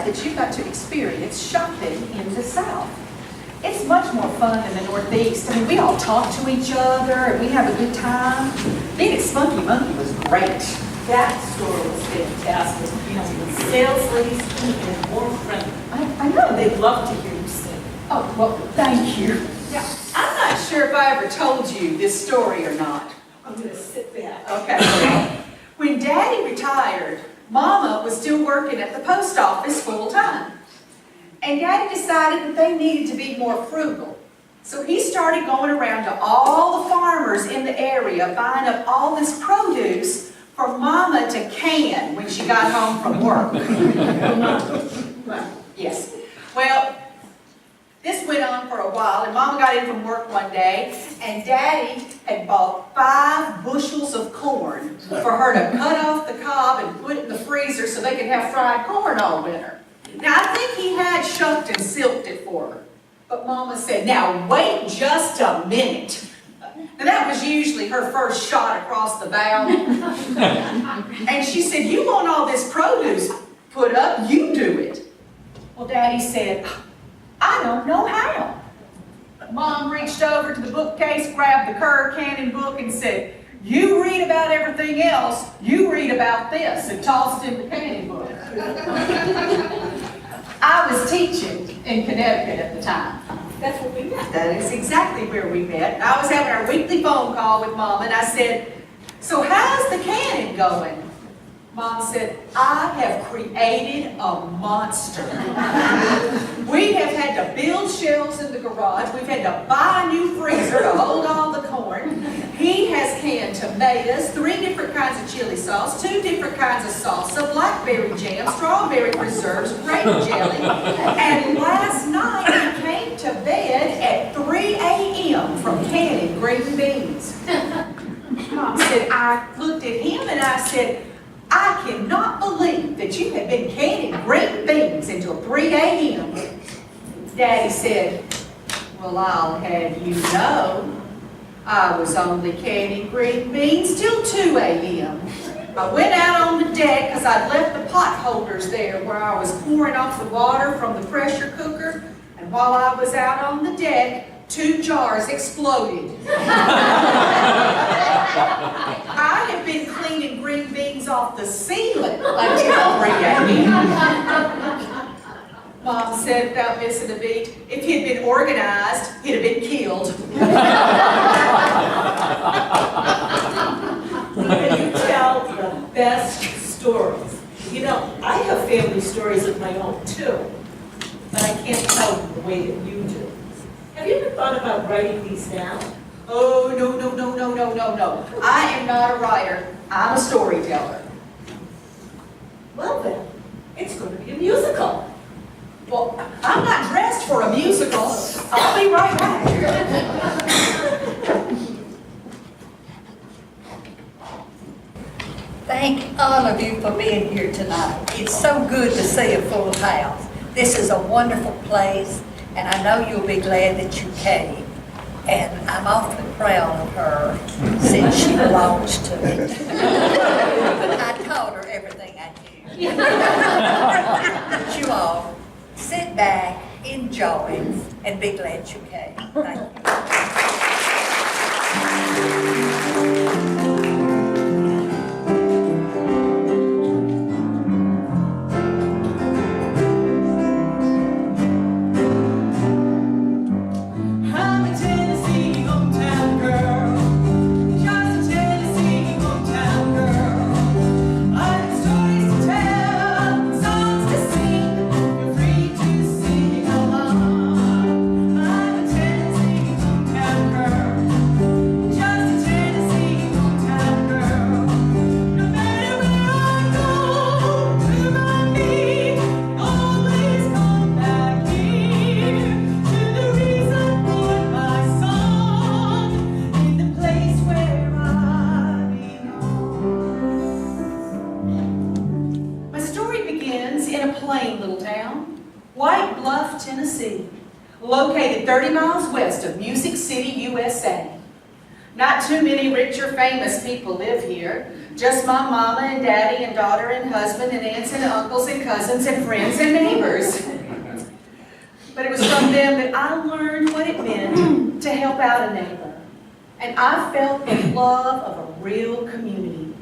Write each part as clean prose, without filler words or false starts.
that you got to experience shopping in the South. It's much more fun than the Northeast. I mean, we all talk to each other and we have a good time. Being at Spunky Monkey was great. That store was fantastic. You know, the sales ladies and more friendly. I know. They'd love to hear you sing. Oh, well, thank you. Yeah. I'm not sure if I ever told you this story or not. I'm going to sit back. Okay. When Daddy retired, Mama was still working at the post office full time. And Daddy decided that they needed to be more frugal. So he started going around to all the farmers in the area, buying up all this produce for Mama to can when she got home from work. Yes. Well, this went on for a while, and Mama got in from work one day, and Daddy had bought 5 bushels of corn for her to cut off the cob and put it in the freezer so they could have fried corn all winter. Now, I think he had shucked and silked it for her. But Mama said, now wait just a minute. Now, that was usually her first shot across the bow. And she said, you want all this produce put up, you do it. Well, Daddy said, I don't know how. Mom reached over to the bookcase, grabbed the Kerr Cannon book and said, you read about everything else, you read about this, and tossed in the Cannon book. I was teaching in Connecticut at the time. That's what we met. That is exactly where we met. I was having our weekly phone call with Mom, and I said, so how's the Cannon going? Mom said, I have created a monster. We have had to build shelves in the garage. We've had to buy a new freezer to hold all the corn. He has canned tomatoes, 3 different kinds of chili sauce, 2 different kinds of salsa, blackberry jam, strawberry preserves, grape jelly. And last night he came to bed at 3 a.m. from canning green beans. Mom said, I looked at him and I said, I cannot believe that you have been canning green beans until 3 a.m. Daddy said, well, I'll have you know, I was only canning green beans till 2 a.m. I went out on the deck because I'd left the pot holders there where I was pouring off the water from the pressure cooker. And while I was out on the deck, 2 jars exploded. I have been cleaning green beans off the ceiling until 3 a.m. Mom said without missing a beat, if he'd been organized, he'd have been killed. You tell the best stories. You know, I have family stories of my own too, but I can't tell them the way that you do. Have you ever thought about writing these down? Oh, no. I am not a writer. I'm a storyteller. Well then, it's going to be a musical. Well, I'm not dressed for a musical. I'll be right back. Thank all of you for being here tonight. It's so good to see a full house. This is a wonderful place, and I know you'll be glad that you came. And I'm awfully proud of her since she belongs to it. I taught her everything I knew. But you all sit back, enjoy, and be glad you came. Thank you. Bluff, Tennessee, located 30 miles west of Music City, USA. Not too many rich or famous people live here. Just my mama and daddy and daughter and husband and aunts and uncles and cousins and friends and neighbors. But it was from them that I learned what it meant to help out a neighbor. And I felt the love of a real community.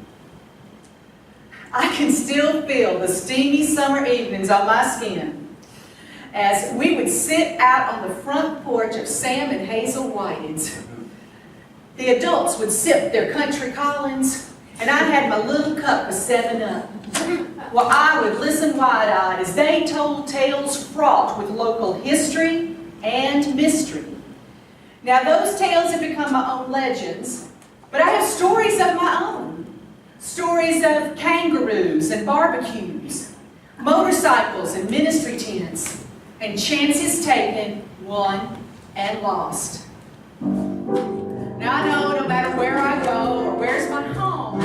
I can still feel the steamy summer evenings on my skin as we would sit out on the front porch of Sam and Hazel Whiting's. The adults would sip their country Collins, and I had my little cup of 7-Up. Well, I would listen wide-eyed as they told tales fraught with local history and mystery. Now, those tales have become my own legends, but I have stories of my own. Stories of kangaroos and barbecues, motorcycles and ministry tents, and chances taken, won, and lost. Now I know no matter where I go or where's my home,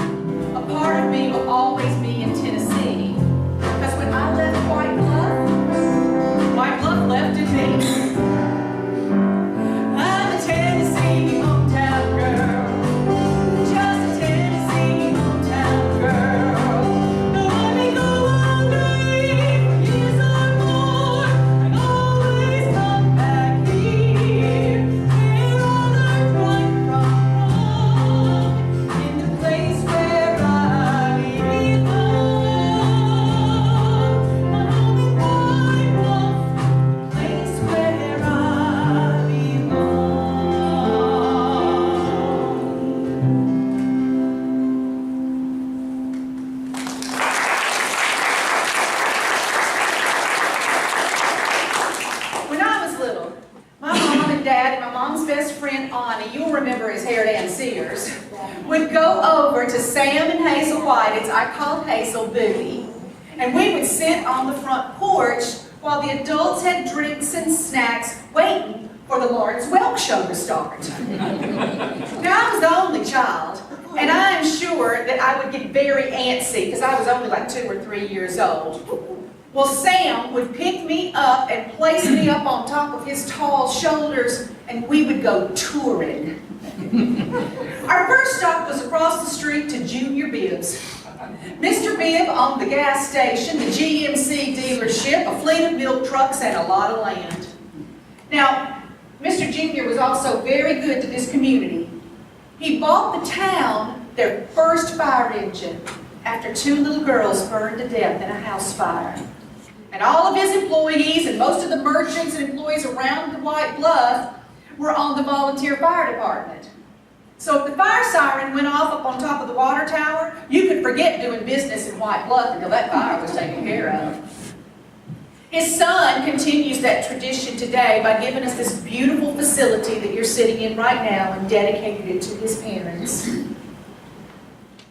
a part of me will always be in Tennessee. Because when I left White Bluff left in me. I'm a Tennessee hometown girl, just a Tennessee hometown girl. Though I may go away for years or more, I always come back here, where all I right from wrong, in the place where I belong. My home in White Bluff, place where I belong. When I was little, my mom and dad and my mom's best friend, Annie, you'll remember as Harold Ann Sears, would go over to Sam and Hazel Whiting's, I called Hazel Booty, and we would sit on the front porch while the adults had drinks and snacks waiting for the Lawrence Welk show to start. Now, I was the only child, and I am sure that I would get very antsy because I was only like 2 or 3 years old. Well, Sam would pick me up and place me up on top of his tall shoulders, and we would go touring. Our first stop was across the street to Junior Bibb's. Mr. Bibb owned the gas station, the GMC dealership, a fleet of milk trucks, and a lot of land. Now, Mr. Junior was also very good to this community. He bought the town their first fire engine after 2 little girls burned to death in a house fire. And all of his employees and most of the merchants and employees around the White Bluff were on the volunteer fire department. So if the fire siren went off up on top of the water tower, you could forget doing business in White Bluff until that fire was taken care of. His son continues that tradition today by giving us this beautiful facility that you're sitting in right now and dedicated it to his parents.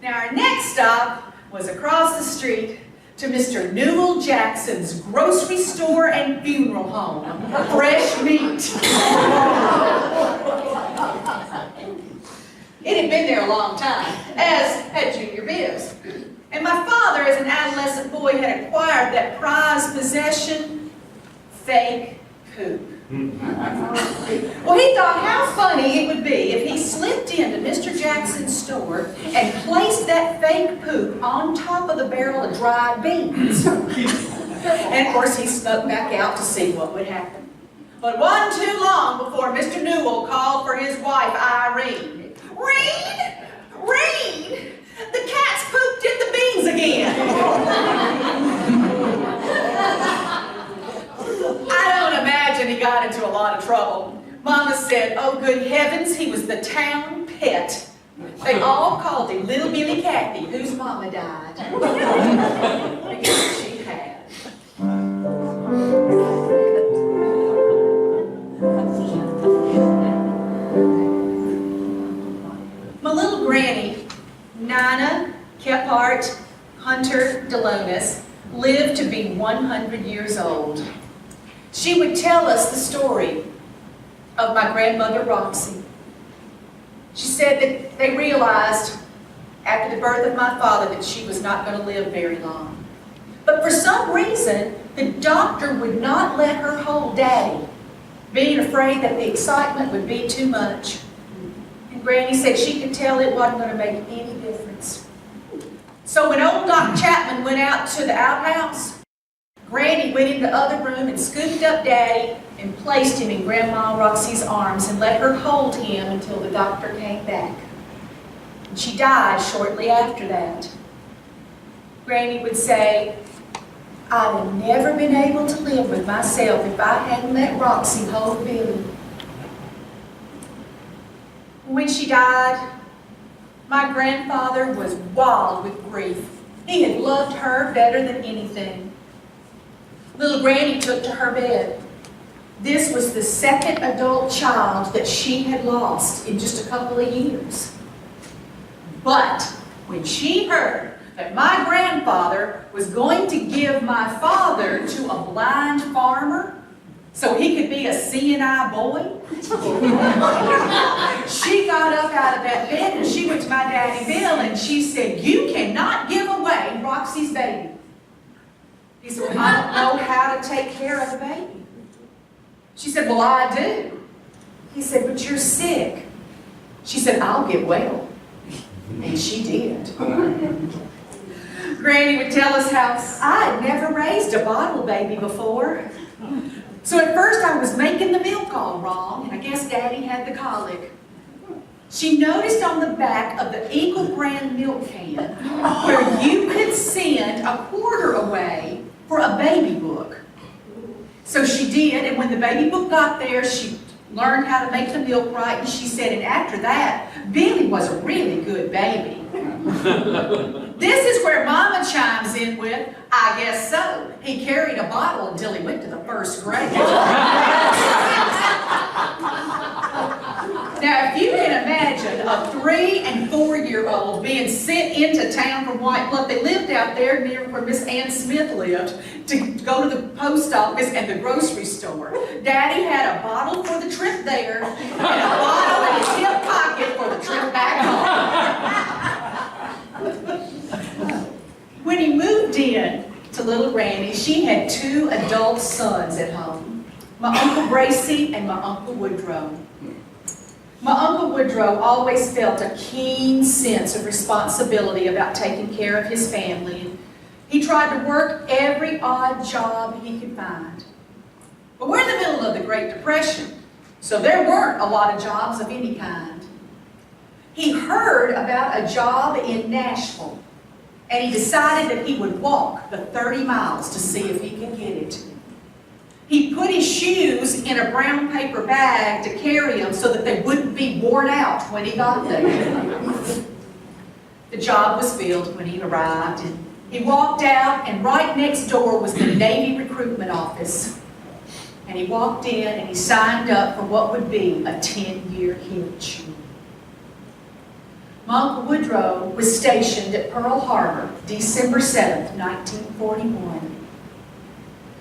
Now our next stop was across the street to Mr. Newell Jackson's grocery store and funeral home. Fresh meat. It had been there a long time, as had Junior Bibb's. And my father, as an adolescent boy, had acquired that prized possession, fake poop. Well, he thought how funny it would be if he slipped into Mr. Jackson's store and placed that fake poop on top of the barrel of dried beans. And of course, he snuck back out to see what would happen. But it wasn't too long before Mr. Newell called for his wife, Irene. Reen! The cat's pooped in the beans again! I don't imagine he got into a lot of trouble. Mama said, oh good heavens, he was the town pet. They all called him Little Billy Kathy, whose mama died. Because she had. My little granny, Nina Kephart Hunter Delonis, lived to be 100 years old. She would tell us the story of my grandmother Roxy. She said that they realized after the birth of my father that she was not going to live very long. But for some reason, the doctor would not let her hold Daddy, being afraid that the excitement would be too much. And Granny said she could tell it wasn't going to make any difference. So when old Doc Chapman went out to the outhouse, Granny went in the other room and scooped up Daddy and placed him in Grandma Roxy's arms and let her hold him until the doctor came back. And she died shortly after that. Granny would say, I'd have never been able to live with myself if I hadn't let Roxy hold Billy. When she died, my grandfather was wild with grief. He had loved her better than anything. Little Granny took to her bed. This was the second adult child that she had lost in just a couple of years. But when she heard that my grandfather was going to give my father to a blind farmer so he could be a seeing-eye boy, she got up out of that bed and she went to my Daddy Bill and she said, you cannot give away Roxy's baby. He said, well, I don't know how to take care of the baby. She said, well, I do. He said, but you're sick. She said, I'll get well. And she did. Granny would tell us how I had never raised a bottle baby before. So at first I was making the milk all wrong, and I guess Daddy had the colic. She noticed on the back of the Eagle brand milk can where you could send a quarter away for a baby book. So she did, and when the baby book got there, she learned how to make the milk right, and she said, and after that, Billy was a really good baby. This is where Mama chimes in with, I guess so. He carried a bottle until he went to the first grade. Now, if you can imagine a 3- and 4-year-old being sent into town from White Bluff, they lived out there near where Miss Ann Smith lived, to go to the post office and the grocery store. Daddy had a bottle for the trip there and a bottle in his hip pocket for the trip back home. When he moved in to little Granny, she had 2 adult sons at home, my Uncle Bracy and my Uncle Woodrow. My Uncle Woodrow always felt a keen sense of responsibility about taking care of his family. He tried to work every odd job he could find. But we're in the middle of the Great Depression, so there weren't a lot of jobs of any kind. He heard about a job in Nashville, and he decided that he would walk the 30 miles to see if he could get it. He put his shoes in a brown paper bag to carry them so that they wouldn't be worn out when he got there. The job was filled when he arrived, and he walked out, and right next door was the Navy recruitment office. And he walked in and he signed up for what would be a 10-year hitch. My Uncle Woodrow was stationed at Pearl Harbor, December 7th, 1941.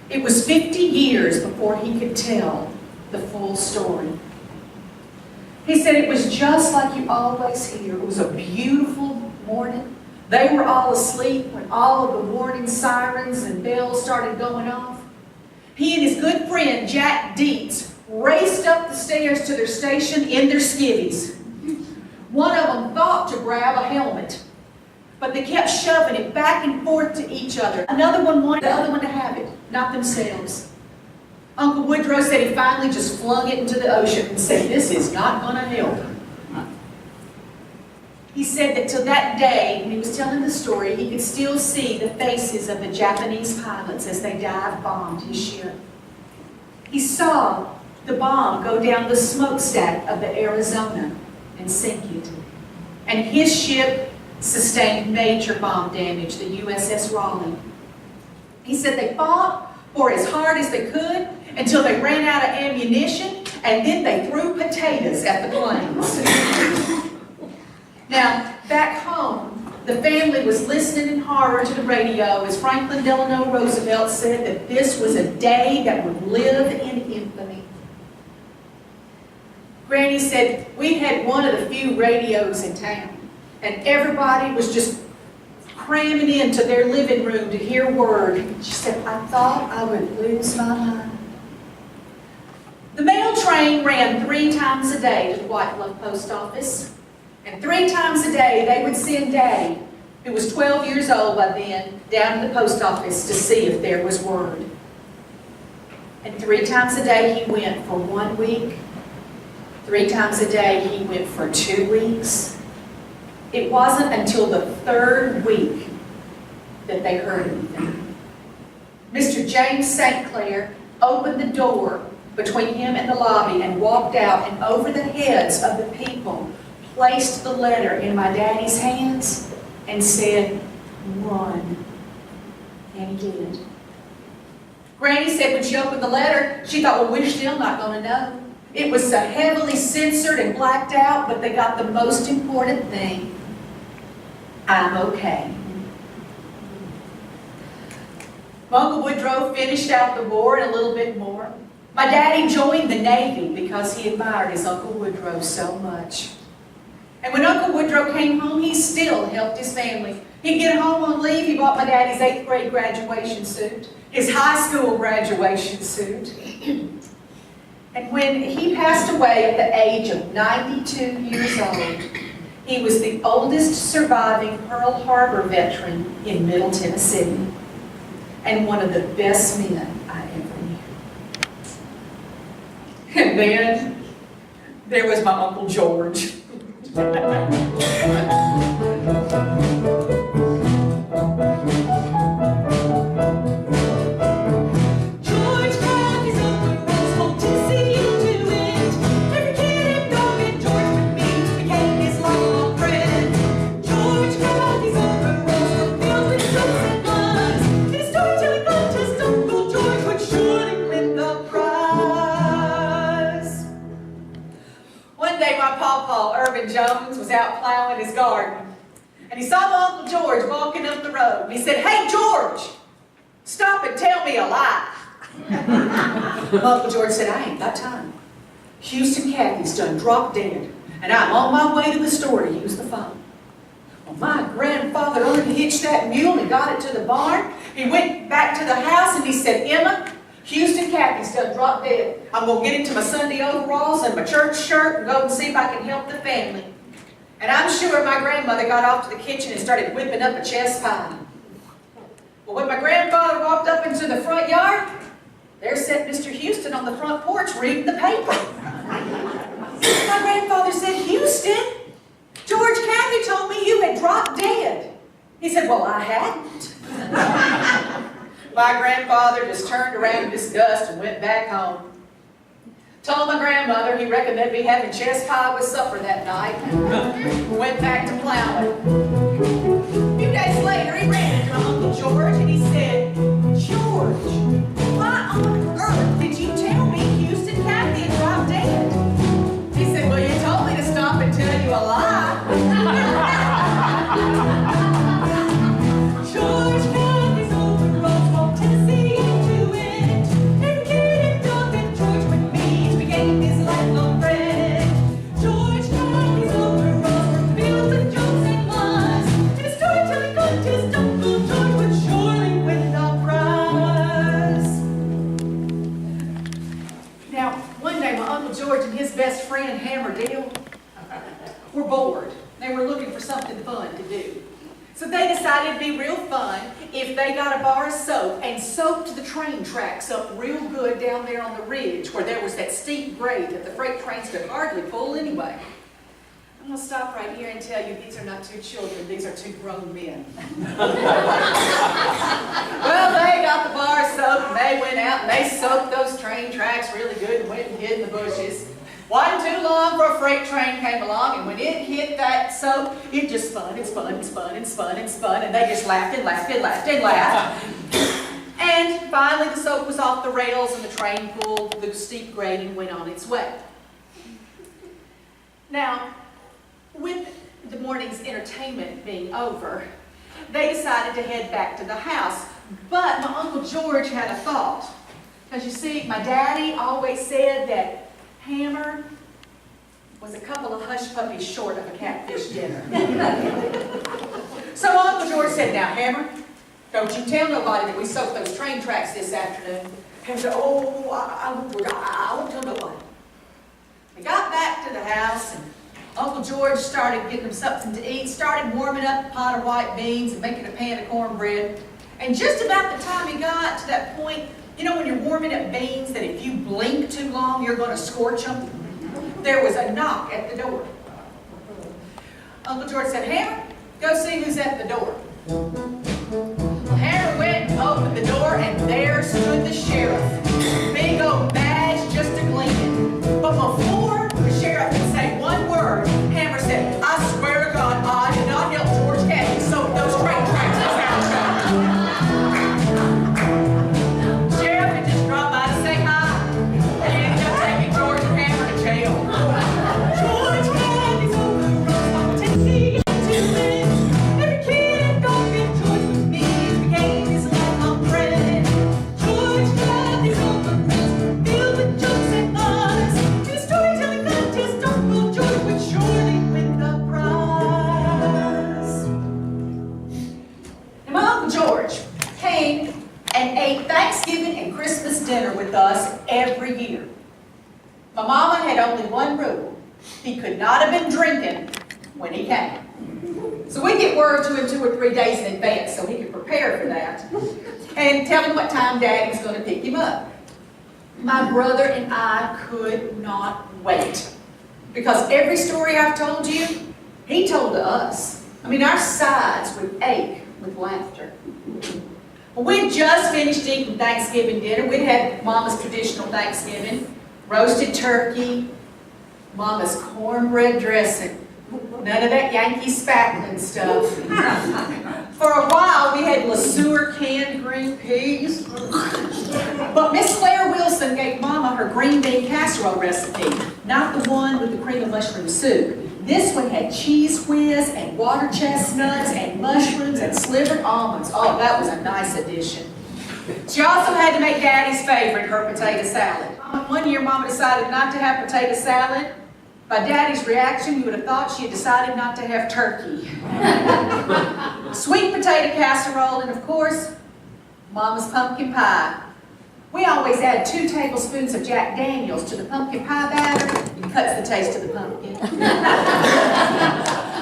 It was 50 years before he could tell the full story. He said it was just like you always hear. It was a beautiful morning. They were all asleep when all of the warning sirens and bells started going off. He and his good friend, Jack Dietz, raced up the stairs to their station in their skivvies. One of them thought to grab a helmet, but they kept shoving it back and forth to each other. Another one wanted the other one to have it, not themselves. Uncle Woodrow said he finally just flung it into the ocean and said, this is not going to help. He said that till that day, when he was telling the story, he could still see the faces of the Japanese pilots as they dive-bombed his ship. He saw the bomb go down the smokestack of the Arizona and sink it. And his ship sustained major bomb damage, the USS Raleigh. He said they fought for as hard as they could until they ran out of ammunition, and then they threw potatoes at the planes. Now, back home, the family was listening in horror to the radio as Franklin Delano Roosevelt said that this was a day that would live in infamy. Granny said, we had one of the few radios in town, and everybody was just cramming into their living room to hear word. She said, I thought I would lose my mind. The mail train ran 3 times a day to the White Bluff Post Office. And 3 times a day, they would send Daddy, who was 12 years old by then, down to the post office to see if there was word. And 3 times a day he went for 1 week. 3 times a day he went for 2 weeks. It wasn't until the 3rd week that they heard anything. Mr. James St. Clair opened the door between him and the lobby and walked out, and over the heads of the people placed the letter in my daddy's hands and said, "Run." And he did. Granny said when she opened the letter, she thought, well, we're still not going to know. It was so heavily censored and blacked out, but they got the most important thing. I'm okay. My Uncle Woodrow finished out the war and a little bit more. My daddy joined the Navy because he admired his Uncle Woodrow so much. And when Uncle Woodrow came home, he still helped his family. He'd get home on leave, he bought my daddy's 8th grade graduation suit, his high school graduation suit. And when he passed away at the age of 92 years old, he was the oldest surviving Pearl Harbor veteran in Middle Tennessee, and one of the best men I ever knew. And then there was my Uncle George. Jones was out plowing his garden, and he saw my Uncle George walking up the road, and he said, "Hey, George, stop and tell me a lie." My Uncle George said, "I ain't got time. Houston Cathy's done dropped dead, and I'm on my way to the store to use the phone." Well, my grandfather unhitched that mule and got it to the barn. He went back to the house and he said, "Emma, Houston Cathy's done dropped dead. I'm going to get into my Sunday overalls and my church shirt and go and see if I can help the family." And I'm sure my grandmother got off to the kitchen and started whipping up a chess pie. Well, when my grandfather walked up into the front yard, there sat Mr. Houston on the front porch reading the paper. My grandfather said, "Houston, George Cathy told me you had dropped dead." He said, "Well, I hadn't." My grandfather just turned around in disgust and went back home. Told my grandmother he reckoned they'd be having chess pie with supper that night. Went back to plowing. A few days later, he ran into my Uncle George and he said, "George, why on earth did you tell me Houston Cathy had dropped dead?" He said, "Well, you told me to stop and tell you a lie." George Cathy's over Roswell, Tennessee, into it. Every kid and dog that George would meet became his lifelong friend. George Cathy's over Roswell, fields and jokes and lies. In a storytelling contest, Uncle George would surely win the prize. Now, one day my Uncle George and his best friend, Hammer Dale, were bored. They were looking for something fun to do. So they decided it'd be real fun if they got a bar of soap and soaked the train tracks up real good down there on the ridge where there was that steep grade that the freight trains could hardly pull anyway. I'm going to stop right here and tell you these are not 2 children, these are 2 grown men. Well, they got the bar of soap and they went out and they soaked those train tracks really good and went and hid in the bushes. Wasn't too long for a freight train came along, and when it hit that soap, it just spun and spun and spun and spun and spun, and they just laughed and laughed and laughed and laughed. And finally the soap was off the rails and the train pulled the steep grade and went on its way. Now, with the morning's entertainment being over, they decided to head back to the house. But my Uncle George had a thought. Because you see, my daddy always said that Hammer was a couple of hush puppies short of a catfish dinner. So Uncle George said, "Now, Hammer, don't you tell nobody that we soaked those train tracks this afternoon." Hammer said, oh, I won't tell no one. We got back to the house, and Uncle George started getting them something to eat, started warming up a pot of white beans and making a pan of cornbread. And just about the time he got to that point, you know when you're warming up beans that if you blink too long, you're going to scorch them? There was a knock at the door. Uncle George said, Hammer, go see who's at the door. Hammer went and opened the door, and there stood the sheriff. Big old badge just a gleaming. But before the sheriff could say one word, Hammer said, I swear to God, I did not help George Caddy sew those train tracks in town. Sheriff had just dropped by to say hi, and he ended up taking George and Hammer to jail. George Caddy's over the road from Tennessee to it. Every kid don't get George with me, became his lifelong friend. George Caddy's over the road, filled with jokes and lies. In the storytelling contest, Uncle George would surely win the prize. And my Uncle George came and ate Thanksgiving and Christmas dinner with us every year. My mama had only one rule. He could not have been drinking when he came. So we get word to him 2 or 3 days in advance so he could prepare for that and tell him what time Daddy was going to pick him up. My brother and I could not wait because every story I've told you, he told to us. I mean, our sides would ache with laughter. Well, we'd just finished eating Thanksgiving dinner. We'd had Mama's traditional Thanksgiving, roasted turkey, Mama's cornbread dressing, none of that Yankee spackling stuff. For a while, we had LeSueur canned green peas. But Miss Claire Wilson gave Mama her green bean casserole recipe, not the one with the cream of mushroom soup. This one had cheese whiz and water chestnuts and mushrooms and slivered almonds. Oh, that was a nice addition. She also had to make Daddy's favorite, her potato salad. One year, Mama decided not to have potato salad. By Daddy's reaction, you would have thought she had decided not to have turkey. Sweet potato casserole, and of course, Mama's pumpkin pie. We always add 2 tablespoons of Jack Daniels to the pumpkin pie batter. It cuts the taste of the pumpkin.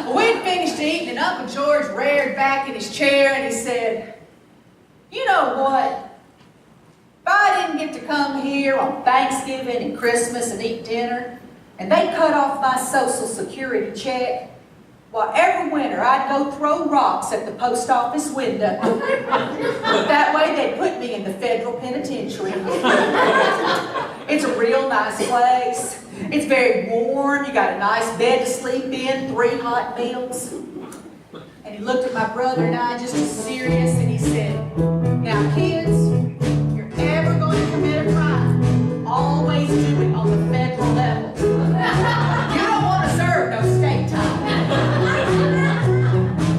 Well, we'd finished eating, and Uncle George reared back in his chair, and he said, you know what? If I didn't get to come here on Thanksgiving and Christmas and eat dinner, and they cut off my Social Security check, well, every winter I'd go throw rocks at the post office window. That way they'd put me in the federal penitentiary. It's a real nice place. It's very warm. You got a nice bed to sleep in, 3 hot meals. And he looked at my brother and I just as serious, and he said, now kids, if you're ever going to commit a crime, always do it on the federal level. You don't want to serve no state time.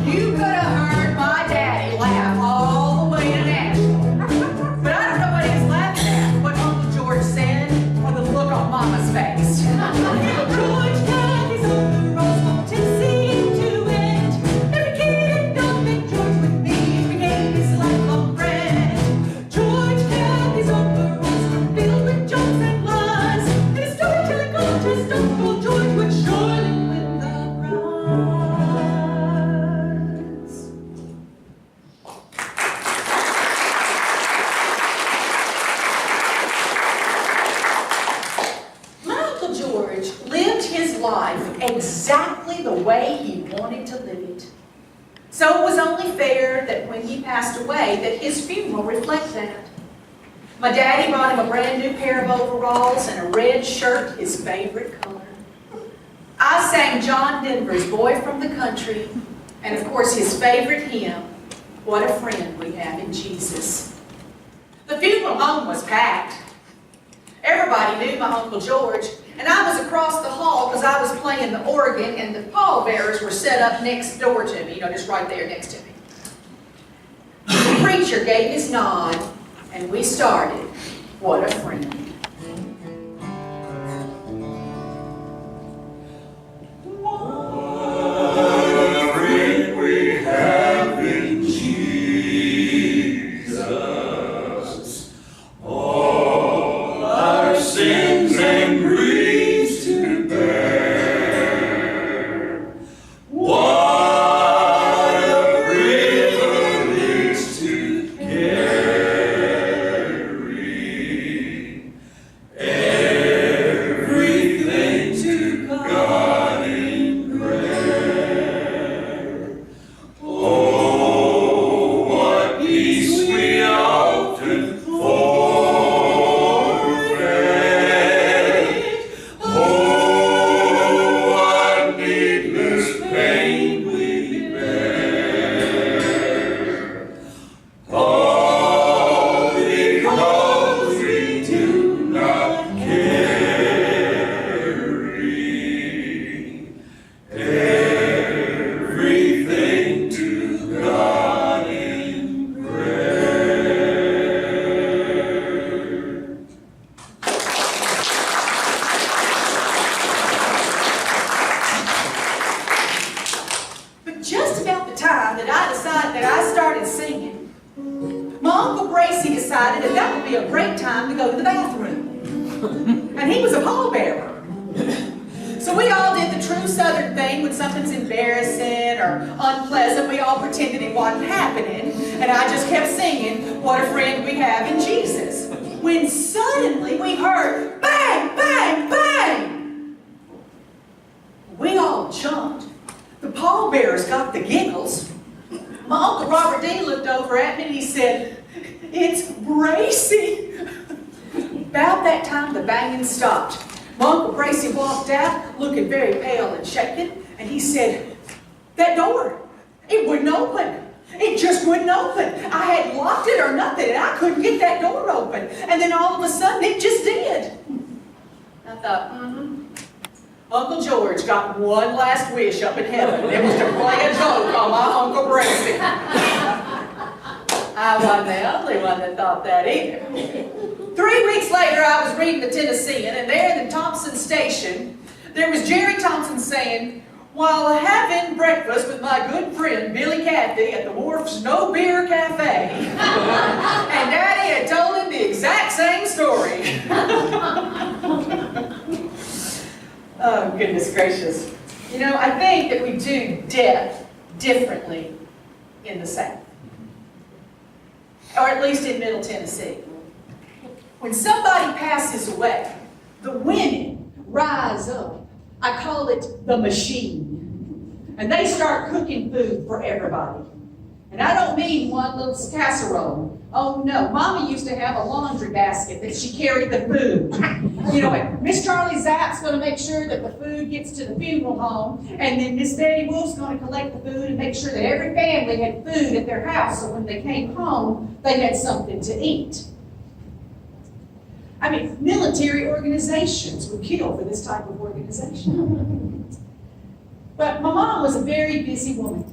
You could have heard my daddy laugh all the way to Nashville. But I don't know what he was laughing at, what Uncle George said, or the look on Mama's face. George Caddy's on the road from Tennessee to it. Every kid don't think George with me became his lifelong friend. George Caddy's on the road filled with jokes and lies. In a storytelling contest, Uncle George would surely win the prize. My Uncle George lived his life exactly the way he wanted to live it. So it was only fair that when he passed away, that his funeral reflect that. My daddy bought him a brand new pair of overalls and a red shirt, his favorite color. I sang John Denver's Boy from the Country, and of course his favorite hymn, What a Friend We Have in Jesus. The funeral home was packed. Everybody knew my Uncle George, and I was across the hall because I was playing the organ, and the pallbearers were set up next door to me, just right there next to me. The preacher gave his nod, and we started, What a Friend. Jesus. Oh. decided that that would be a great time to go to the bathroom. And he was a pallbearer. So we all did the true Southern thing. When something's embarrassing or unpleasant, we all pretended it wasn't happening. And I just kept singing, "What a friend we have in Jesus." When suddenly we heard bang, bang, bang. We all jumped. The pallbearers got the giggles. My Uncle Robert D. looked over at me and he said, "It's Bracy." About that time, the banging stopped. My Uncle Bracy walked out, looking very pale and shaken, and he said, "That door, it wouldn't open. It just wouldn't open. I had locked it or nothing, and I couldn't get that door open. And then all of a sudden, it just did." I thought, Uncle George got one last wish up in heaven, and it was to play a joke on my Uncle Bracy. I wasn't the only one that thought that either. 3 weeks later, I was reading the Tennessean, and there in the Thompson station, there was Jerry Thompson saying, "While having breakfast with my good friend Billy Cathy at the Wharf's No Beer Cafe," and Daddy had told him the exact same story. Oh, goodness gracious. You know, I think that we do death differently in the South, or at least in Middle Tennessee. When somebody passes away, the women rise up. I call it the machine. And they start cooking food for everybody. And I don't mean one little casserole. Oh no, Mama used to have a laundry basket that she carried the food. You know, Miss Charlie Zapp's going to make sure that the food gets to the funeral home, and then Miss Betty Wolf's going to collect the food and make sure that every family had food at their house, so when they came home, they had something to eat. I mean, military organizations would kill for this type of organization. But my mom was a very busy woman.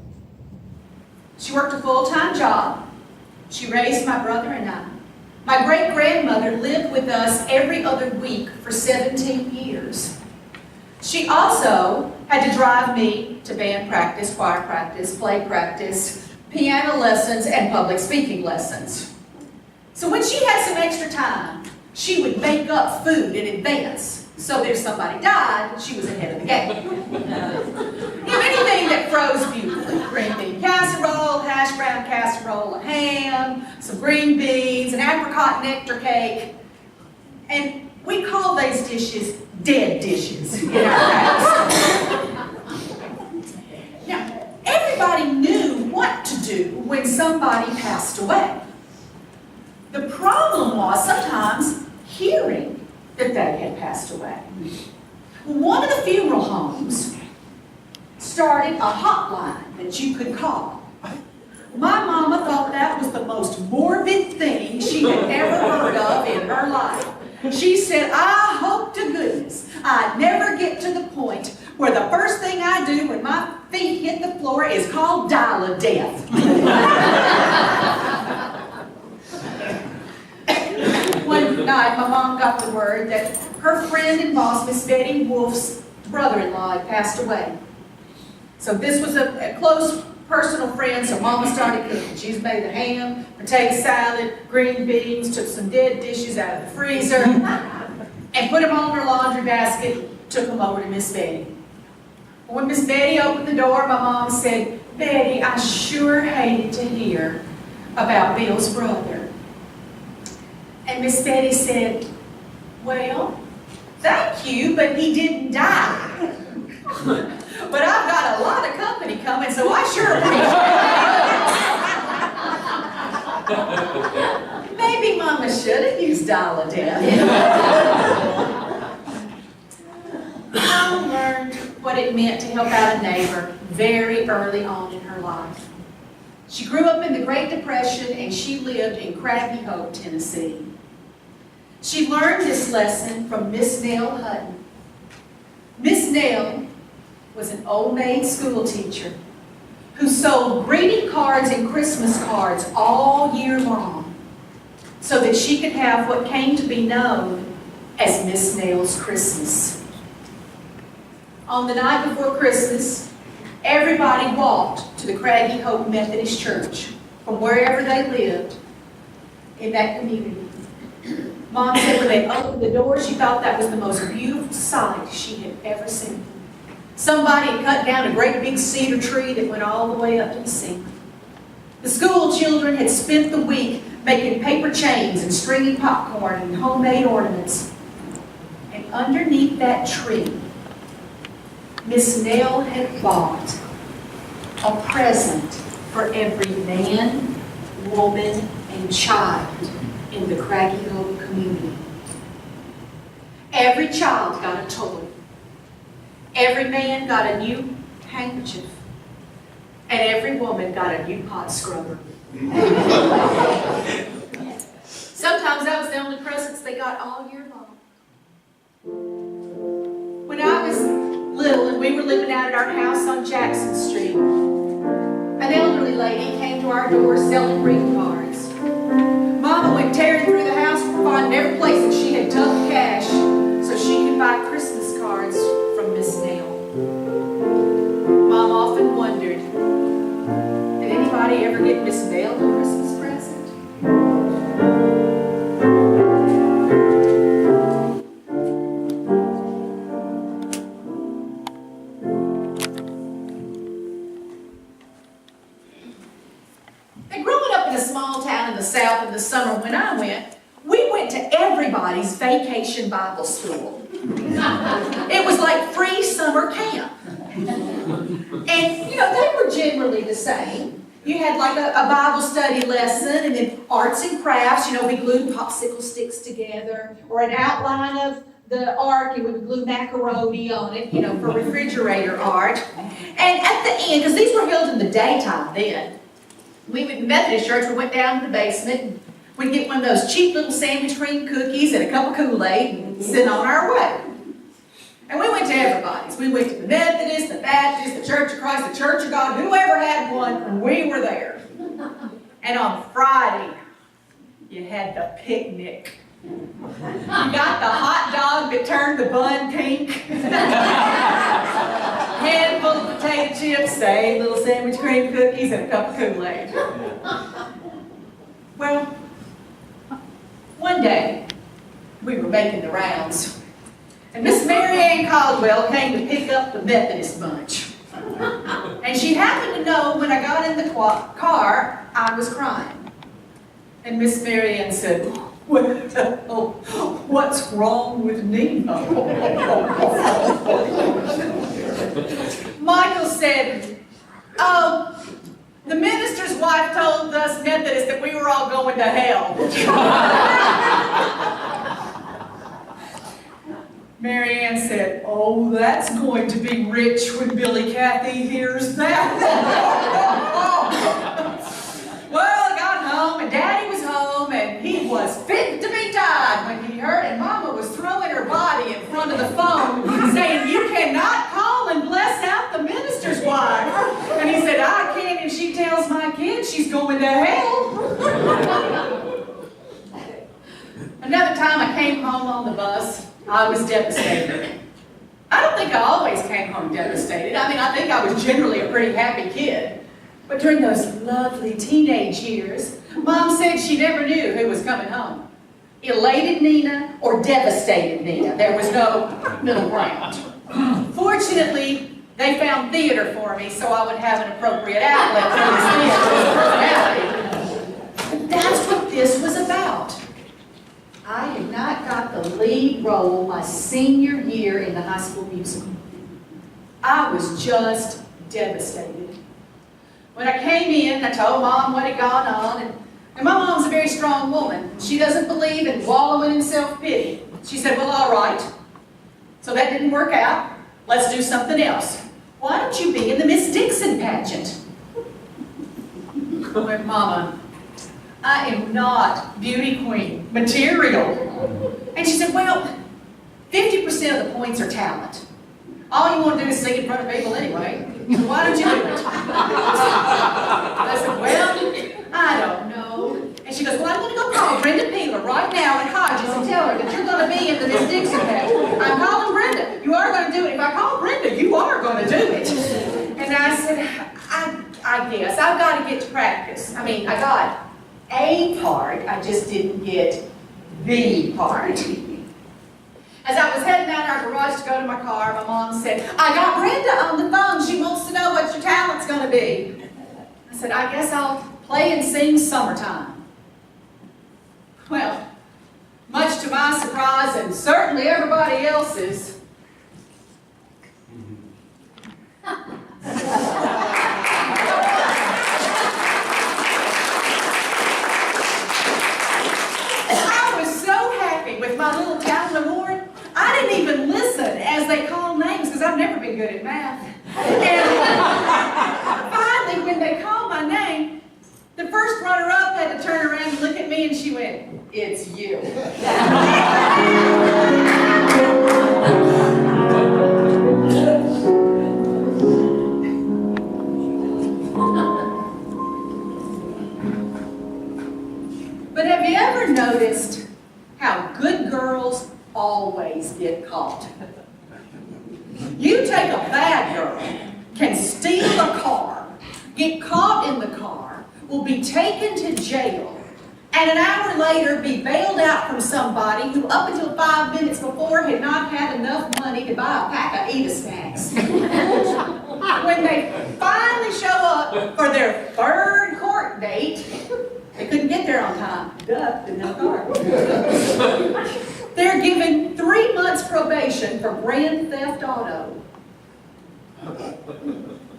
She worked a full-time job. She raised my brother and I. My great-grandmother lived with us every other week for 17 years. She also had to drive me to band practice, choir practice, play practice, piano lessons, and public speaking lessons. So when she had some extra time, she would make up food in advance. So if somebody died, she was ahead of the game. You know, anything that froze beautifully. Green bean casserole, hash brown casserole, a ham, some green beans, an apricot nectar cake. And we call those dishes dead dishes in our house. Now, everybody knew what to do when somebody passed away. The problem was sometimes hearing that they had passed away. One of the funeral homes started a hotline that you could call. My mama thought that was the most morbid thing she had ever heard of in her life. She said, "I hope to goodness I'd never get to the point where the first thing I do when my feet hit the floor is call dial a death." One night, my mom got the word that her friend and boss, Miss Betty Wolf's brother-in-law, had passed away. So this was a close personal friend, so Mama started cooking. She's made a ham, potato salad, green beans, took some dead dishes out of the freezer, and put them on her laundry basket, took them over to Miss Betty. When Miss Betty opened the door, my mom said, "Betty, I sure hated to hear about Bill's brother." And Miss Betty said, "Well, thank you, but he didn't die. But I've got a lot of company coming, so I sure appreciate it." Maybe Mama should have used dial a death. Mama learned what it meant to help out a neighbor very early on in her life. She grew up in the Great Depression, and she lived in Craggy Hope, Tennessee. She learned this lesson from Miss Nell Hutton. Miss Nell was an old maid school teacher who sold greeting cards and Christmas cards all year long so that she could have what came to be known as Miss Nell's Christmas. On the night before Christmas, everybody walked to the Craggy Hope Methodist Church from wherever they lived in that community. Mom said when they opened the door, she thought that was the most beautiful sight she had ever seen. Somebody had cut down a great big cedar tree that went all the way up to the ceiling. The school children had spent the week making paper chains and stringing popcorn and homemade ornaments. And underneath that tree, Miss Nell had bought a present for every man, woman, and child in the Craggy Hollow community. Every child got a toy. Every man got a new handkerchief. And every woman got a new pot scrubber. Sometimes that was the only presents they got all year long. When I was little and we were living out at our house on Jackson Street, an elderly lady came to our door selling greeting cards. Mama went tearing through the house finding every place that she had tucked cash so she could buy Christmas cards from Miss Nell. Mom often wondered, did anybody ever get Miss Nell a Christmas present? And growing up in a small town in the South in the summer when I went, we went to everybody's vacation Bible school. It was like free summer camp. And, you know, they were generally the same. You had like a Bible study lesson and then arts and crafts. You know, we glued popsicle sticks together, or an outline of the ark and we would glue macaroni on it, you know, for refrigerator art. And at the end, because these were held in the daytime then, we went to Methodist church, we went down to the basement, and we'd get one of those cheap little sandwich cream cookies and a cup of Kool-Aid and sit on our way. And we went to everybody's. We went to the Methodist, the Baptist, the Church of Christ, the Church of God, whoever had one, we were there. And on Friday, you had the picnic. You got the hot dog that turned the bun pink. Handful of potato chips, same little sandwich cream cookies, and a cup of Kool-Aid. Well, one day, we were making the rounds. And Miss Mary Ann Caldwell came to pick up the Methodist bunch. And she happened to know when I got in the car, I was crying. And Miss Mary Ann said, well, what's wrong with Nina? Michael said, oh, the minister's wife told us Methodists that we were all going to hell. Mary Ann said, oh, that's going to be rich when Billy Cathy hears that. Well, I got home, and Daddy was home, and he was fit to be tied when he heard, and Mama was throwing her body in front of the phone, saying, you cannot call and bless out the minister's wife. And he said, I can, and she tells my kids she's going to hell. Another time I came home on the bus, I was devastated. I don't think I always came home devastated. I mean, I think I was generally a pretty happy kid. But during those lovely teenage years, Mom said she never knew who was coming home. Elated Nina or devastated Nina. There was no middle ground. Fortunately, they found theater for me so I would have an appropriate outlet for this theater personality. But that's what this was about. I had not got the lead role my senior year in the high school musical. I was just devastated. When I came in, I told Mom what had gone on, and my mom's a very strong woman. She doesn't believe in wallowing in self-pity. She said, well, all right. So that didn't work out. Let's do something else. Why don't you be in the Miss Dixon pageant? I went, Mama, I am not beauty queen material. And she said, well, 50% of the points are talent. All you want to do is sing in front of people anyway. So why don't you do it? I said, well, I don't know. And she goes, well, I'm going to go call Brenda Peeler right now at Hodges and tell her that you're going to be in the Miss Dixon pageant. I'm calling Brenda. You are going to do it. If I call Brenda, you are going to do it. And I said, I guess. I've got to get to practice. I mean, I got a part, I just didn't get the part. As I was heading out our garage to go to my car, my mom said, I got Brenda on the phone. She wants to know what your talent's going to be. I said, I guess I'll play and sing Summertime. Well, much to my surprise and certainly everybody else's, I was so happy with my little talent award. I didn't even listen as they called names because I've never been good at math. And finally, when they called my name, the first runner-up had to turn around and look at me and she went, it's you. But have you ever noticed how good girls always get caught? You take a bad girl, can steal a car, get caught in the car, will be taken to jail, and an hour later be bailed out from somebody who up until 5 minutes before had not had enough money to buy a pack of Eda snacks. When they finally show up for their third court date, they couldn't get there on time. Duh, didn't have a car. They're given 3 months probation for grand theft auto.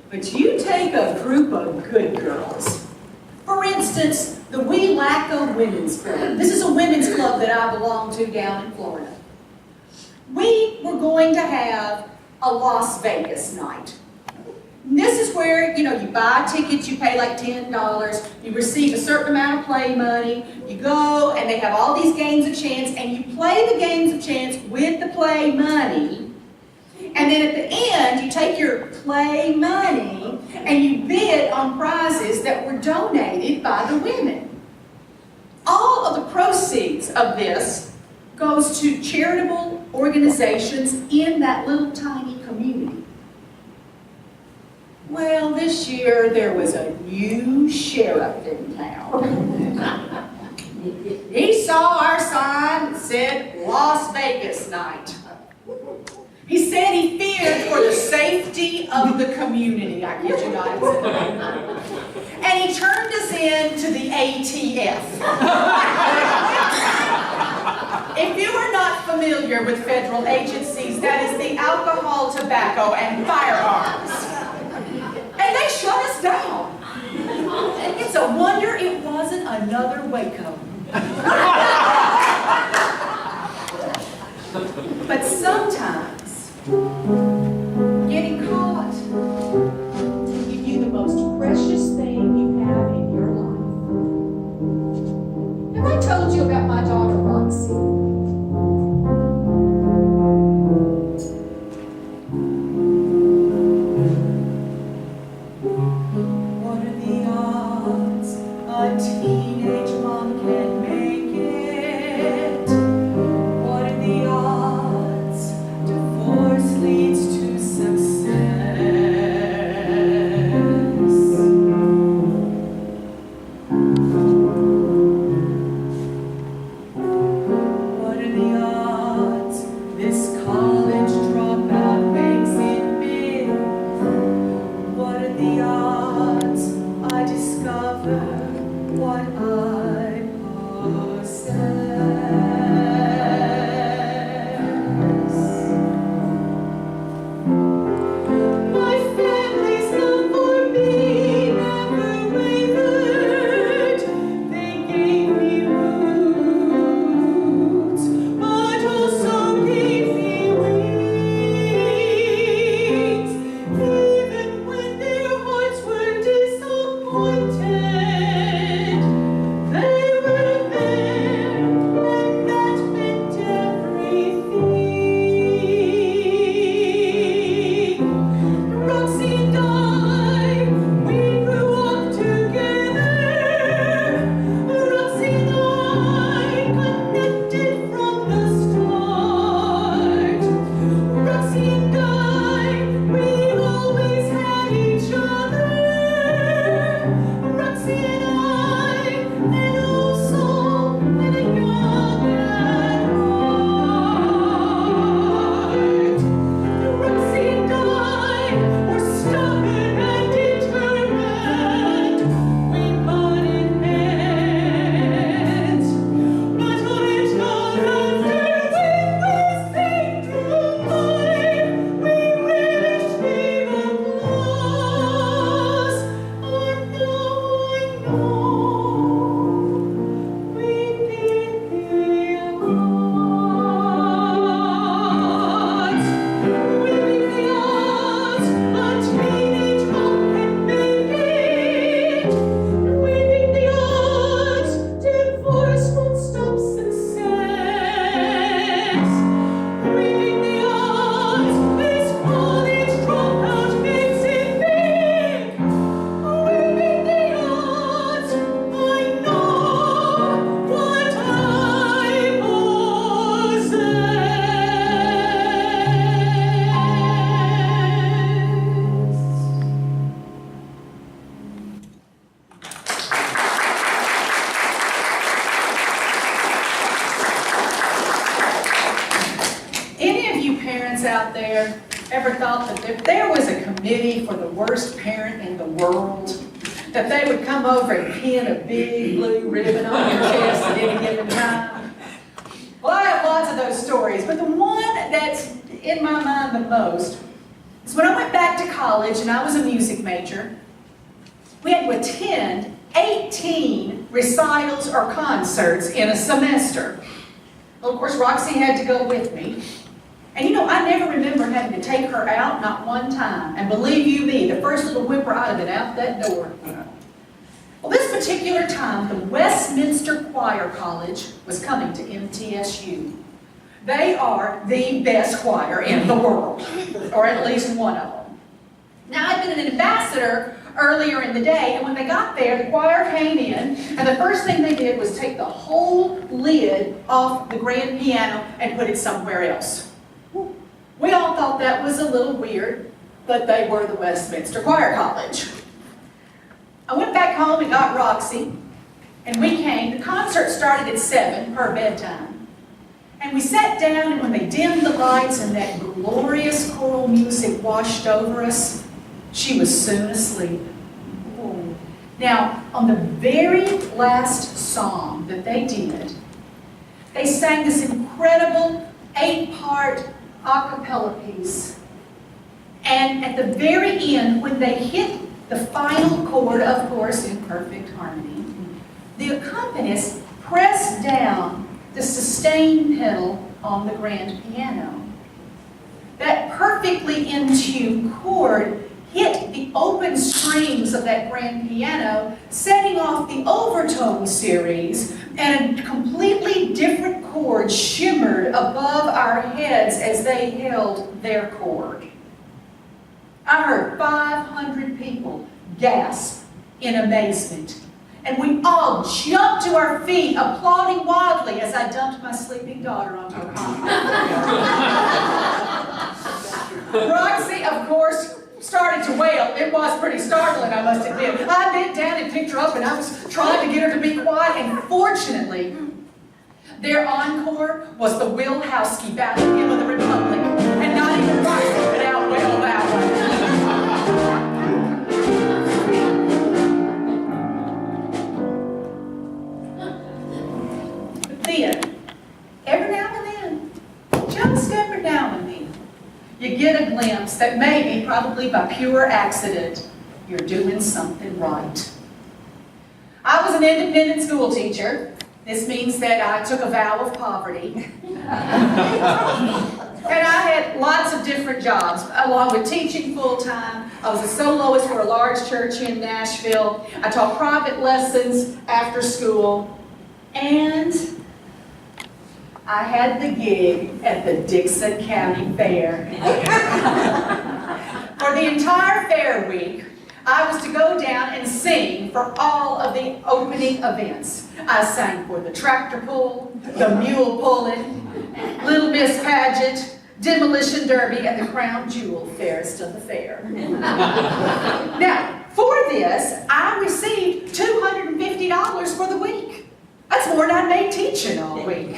But you take a group of good girls. For instance, the We Lacko Women's Club. This is a women's club that I belong to down in Florida. We were going to have a Las Vegas night. And this is where, you buy tickets, you pay like $10, you receive a certain amount of play money, you go and they have all these games of chance and you play the games of chance with the play money. And then at the end, you take your play money and you bid on prizes that were donated by the women. All of the proceeds of this goes to charitable organizations in that little tiny community. Well, this year there was a new sheriff in town. He saw our sign that said Las Vegas night. He said he feared for the safety of the community. I kid you not. And he turned us in to the ATF. If you are not familiar with federal agencies, that is the Alcohol, Tobacco, and Firearms. And they shut us down. It's a wonder it wasn't another Waco. But sometimes, getting caught can give you the most precious thing you have in your life. Have I told you about my daughter, Roxy? What are the odds a teenage mom can make it? What are the odds divorce leads to success? What are the odds this college dropout makes it big? What are the odds I discover what I possess? My family's love for me never wavered. They gave me roots, but also gave me wings. Even when their hearts were disappointed, they were there there ever thought that if there was a committee for the worst parent in the world, that they would come over and pin a big blue ribbon on your chest at any given time? Well, I have lots of those stories, but the one that's in my mind the most is when I went back to college and I was a music major. We had to attend 18 recitals or concerts in a semester. Well, of course, Roxy had to go with me. And you know, I never remember having to take her out, not one time. And believe you me, the first little whimper, I'd have been out that door. Well, this particular time, the Westminster Choir College was coming to MTSU. They are the best choir in the world, or at least one of them. Now, I'd been an ambassador earlier in the day, and when they got there, the choir came in, and the first thing they did was take the whole lid off the grand piano and put it somewhere else. We all thought that was a little weird, but they were the Westminster Choir College. I went back home and got Roxy, and we came. The concert started at 7, her bedtime. And we sat down, and when they dimmed the lights and that glorious choral music washed over us, she was soon asleep. Now, on the very last song that they did, they sang this incredible 8-part a cappella piece. And at the very end, when they hit the final chord, of course, in perfect harmony, the accompanist pressed down the sustain pedal on the grand piano. That perfectly in tune chord hit the open strings of that grand piano, setting off the overtone series, and a completely different chord shimmered above our heads as they held their chord. I heard 500 people gasp in amazement, and we all jumped to our feet, applauding wildly as I dumped my sleeping daughter onto her cot. Roxy, of course, started to wail. It was pretty startling, I must admit. I bent down and picked her up, and I was trying to get her to be quiet, and fortunately, their encore was the Wilhowsky Battle Hymn of the Republic, and not even Roxy could outwail that one. But then, every now and then, just every now and then, you get a glimpse that maybe, probably by pure accident, you're doing something right. I was an independent school teacher. This means that I took a vow of poverty. And I had lots of different jobs, along with teaching full-time. I was a soloist for a large church in Nashville. I taught private lessons after school. And I had the gig at the Dixon County Fair. For the entire fair week, I was to go down and sing for all of the opening events. I sang for the tractor pull, the mule pulling, Little Miss Pageant, Demolition Derby, and the Crown Jewel, fairest of the fair. Now, for this, I received $250 for the week. That's more than I made teaching all week.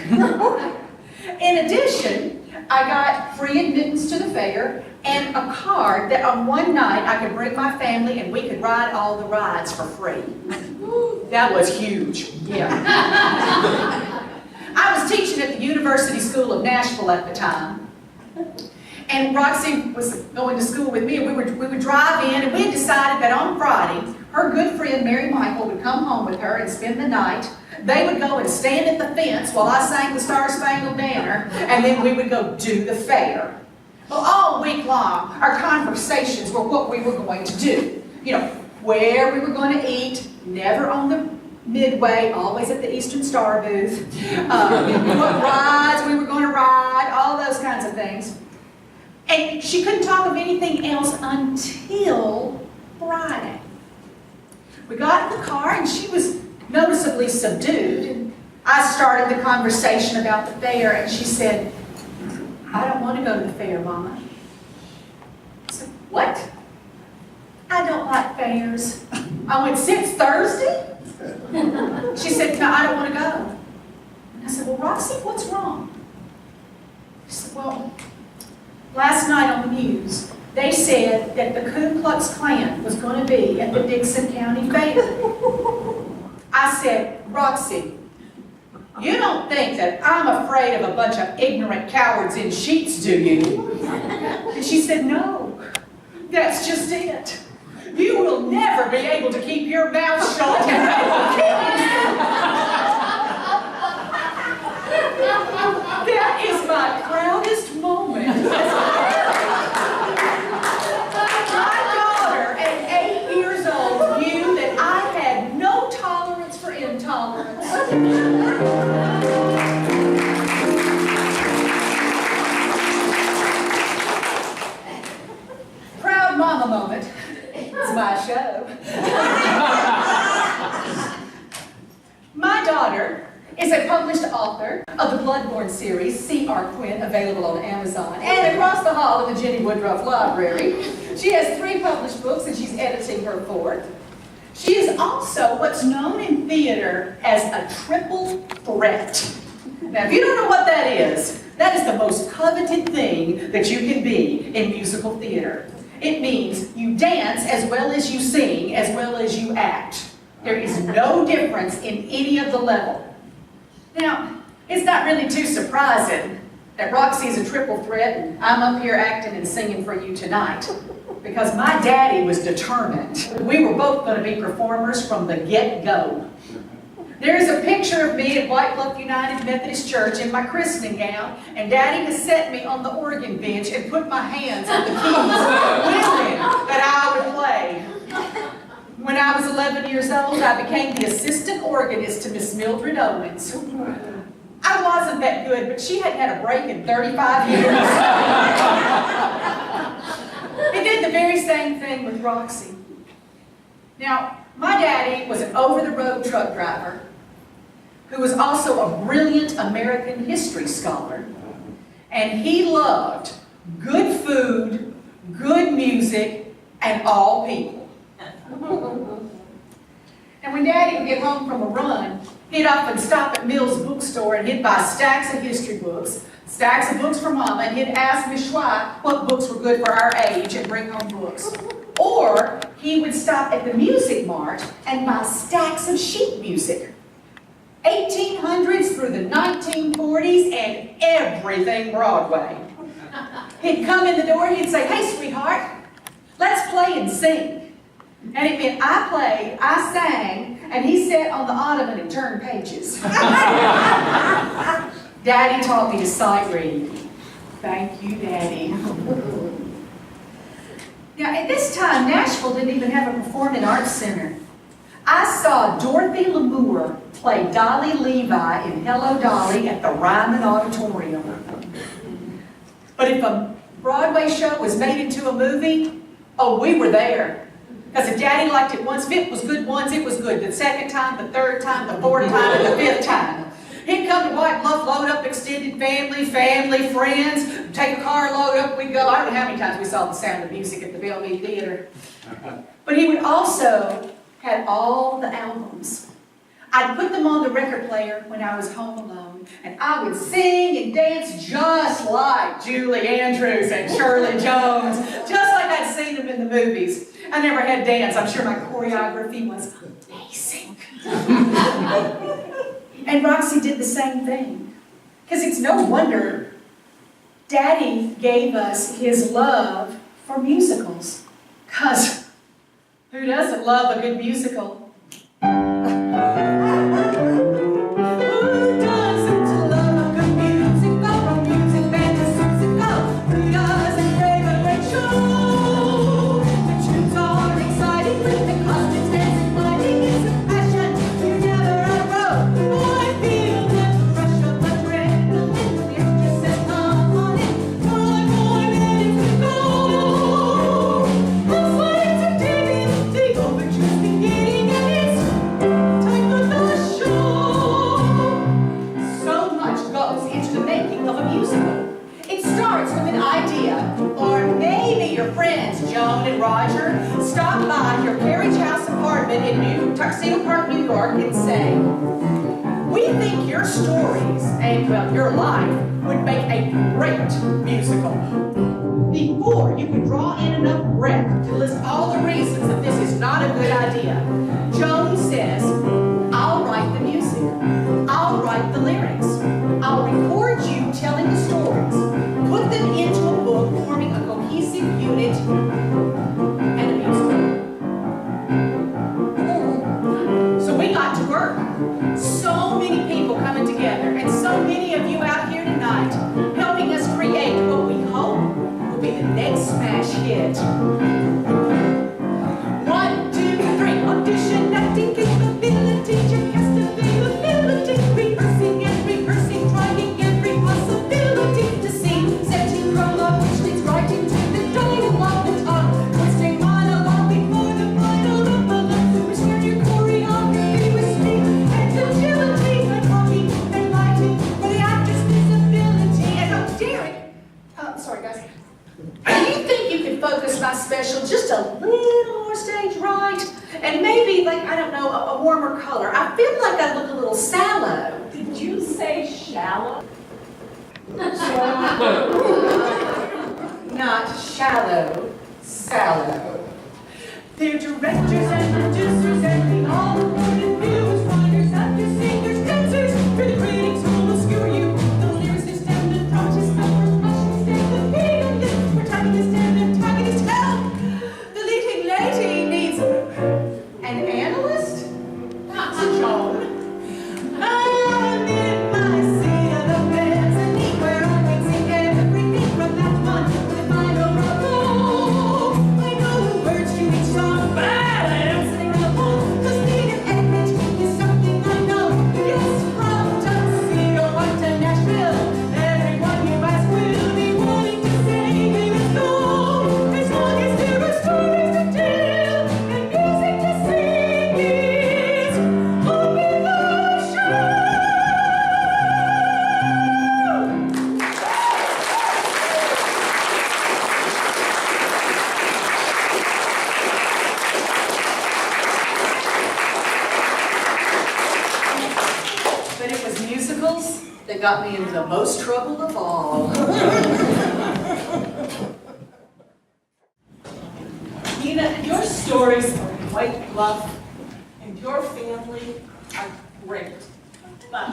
In addition, I got free admittance to the fair and a card that on one night I could bring my family and we could ride all the rides for free. That was huge. Yeah. I was teaching at the University School of Nashville at the time. And Roxy was going to school with me, and we would drive in, and we had decided that on Friday, her good friend Mary Michael would come home with her and spend the night. They would go and stand at the fence while I sang the Star Spangled Banner, and then we would go do the fair. Well, all week long, our conversations were what we were going to do. You know, where we were going to eat, never on the Midway, always at the Eastern Star booth, what rides we were going to ride, all those kinds of things. And she couldn't talk of anything else until Friday. We got in the car, and she was noticeably subdued. And I started the conversation about the fair, and she said, "I don't want to go to the fair, Mama." I said, "What?" "I don't like fairs." I went, "Since Thursday?" She said, "No, I don't want to go." And I said, "Well, Roxy, what's wrong?" She said, "Well, last night on the news, they said that the Ku Klux Klan was going to be at the Dickson County Fair. I said, Roxy, you don't think that I'm afraid of a bunch of ignorant cowards in sheets, do you? And she said, no, that's just it. You will never be able to keep your mouth shut and they will kill you. That is my proudest moment. My daughter at 8 years old knew that I had no tolerance for intolerance. Proud mama moment. It's my show. My daughter is a published author of the Bloodborne series, See Our Quinn, available on Amazon, and across the hall in the Jenny Woodruff Library. She has 3 published books and she's editing her 4th. She is also what's known in theater as a triple threat. Now, if you don't know what that is the most coveted thing that you can be in musical theater. It means you dance as well as you sing, as well as you act. There is no difference in any of the level. Now, it's not really too surprising that Roxy's a triple threat and I'm up here acting and singing for you tonight, because my daddy was determined. We were both going to be performers from the get-go. There's a picture of me at White Bluff United Methodist Church in my christening gown, and Daddy has set me on the organ bench and put my hands on the keys, willing that I would play. When I was 11 years old, I became the assistant organist to Miss Mildred Owens. I wasn't that good, but she hadn't had a break in 35 years. He did the very same thing with Roxy. Now, my daddy was an over-the-road truck driver who was also a brilliant American history scholar. And he loved good food, good music, and all people. And when Daddy would get home from a run, he'd often stop at Mill's bookstore and he'd buy stacks of history books, stacks of books for Mama, and he'd ask Miss Schwei what books were good for our age and bring home books. Or he would stop at the Music Mart and buy stacks of sheet music. 1800s through the 1940s and everything Broadway. He'd come in the door and he'd say, hey, sweetheart, let's play and sing. And it meant I played, I sang, and he sat on the ottoman and turned pages. Daddy taught me to sight read. Thank you, Daddy. Now, at this time, Nashville didn't even have a performing arts center. I saw Dorothy Lamour play Dolly Levi in Hello, Dolly at the Ryman Auditorium. But if a Broadway show was made into a movie, oh, we were there. Because if Daddy liked it once, if it was good once, it was good. The second time, the third time, the fourth time, and the 5th time. He'd come to White Bluff, load up extended family, friends, take a car, load up, we'd go. I don't know how many times we saw The Sound of Music at the Bellevue Theater. But he would also have all the albums. I'd put them on the record player when I was home alone, and I would sing and dance just like Julie Andrews and Shirley Jones, just like I'd seen them in the movies. I never had dance. I'm sure my choreography was amazing. And Roxy did the same thing. Because it's no wonder Daddy gave us his love for musicals. Because who doesn't love a good musical? Stop by your carriage house apartment in Tuxedo Park, New York, and say, we think your stories and, well, your life would make a great musical. sure you can draw in enough breath to list all the reasons that this is not a good idea. Joan says, I'll write the music. I'll write the lyrics. I'll record you telling the stories. Put them into a book forming a cohesive unit and a musical. So we got to work. So many people coming together, and so many of you out here tonight helping us create what we hope will be the next smash hit. 1, 2, 3, audition, acting capability, your cast availability, rehearsing and rehearsing, trying every possibility to see, setting prologue, which leads right into the dialogue, the talk, twisting monologue before the final epilogue, which where your choreography with speed and agility, and talking and lighting for the actor's visibility, and Derek, sorry guys. Do you think you could focus my special just a little more stage right? And maybe, like, I don't know, a warmer color. I feel like I look a little sallow. Did you say shallow? Not shallow, sallow. They're directors and producers and we all recorded viewers, writers, actors, singers, dancers. For the critics who will skewer you, the lyricists and the dramatists, the percussionists and the pianists, protagonists and antagonists. Help! The leading lady needs an analyst? Not to Joan. I'm in my seat of the mezzanine where I can sing everything from that one to the final roll. I know the words to each song, but I don't sing along. 'Cause being an edit is something I know. Yes, from Tuxedo on to Nashville, everyone you ask will be wanting to say let's go. As long as there are stories to tell and music to sing, it's only the show. But it was musicals that got me into the most trouble of all. Nina, your stories of White Bluff and your family are great. But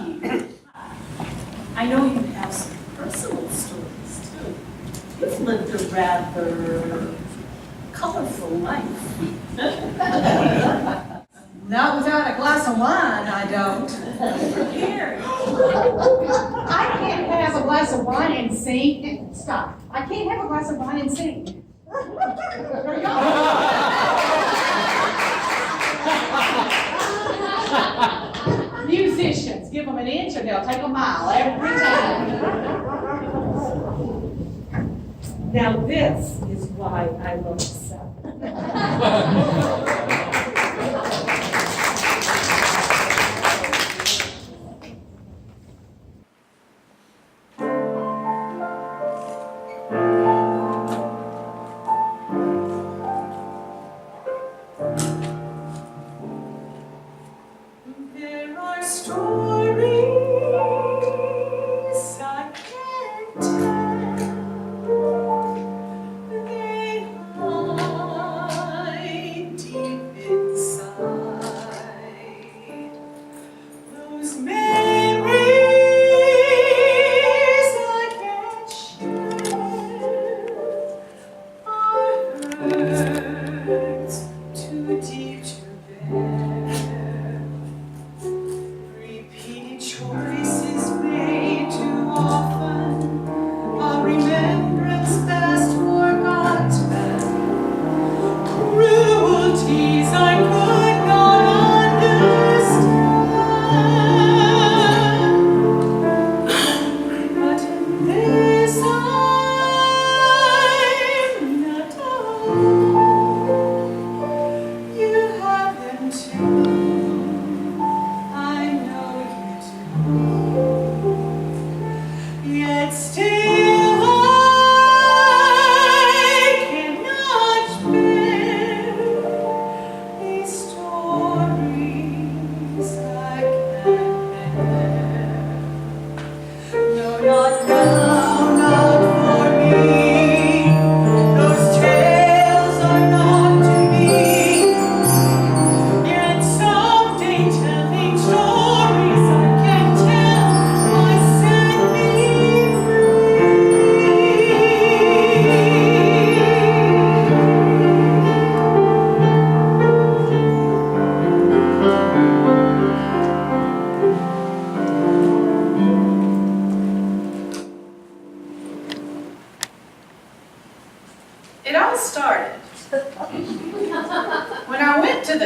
I know you have some personal stories too. You've lived a rather colorful life. Not without a glass of wine, I don't. Here. I can't have a glass of wine and sing. Stop. I can't have a glass of wine and sing. Musicians, give them an inch and they'll take a mile every time. Now this is why I love South. There are stories I can't tell. They hide deep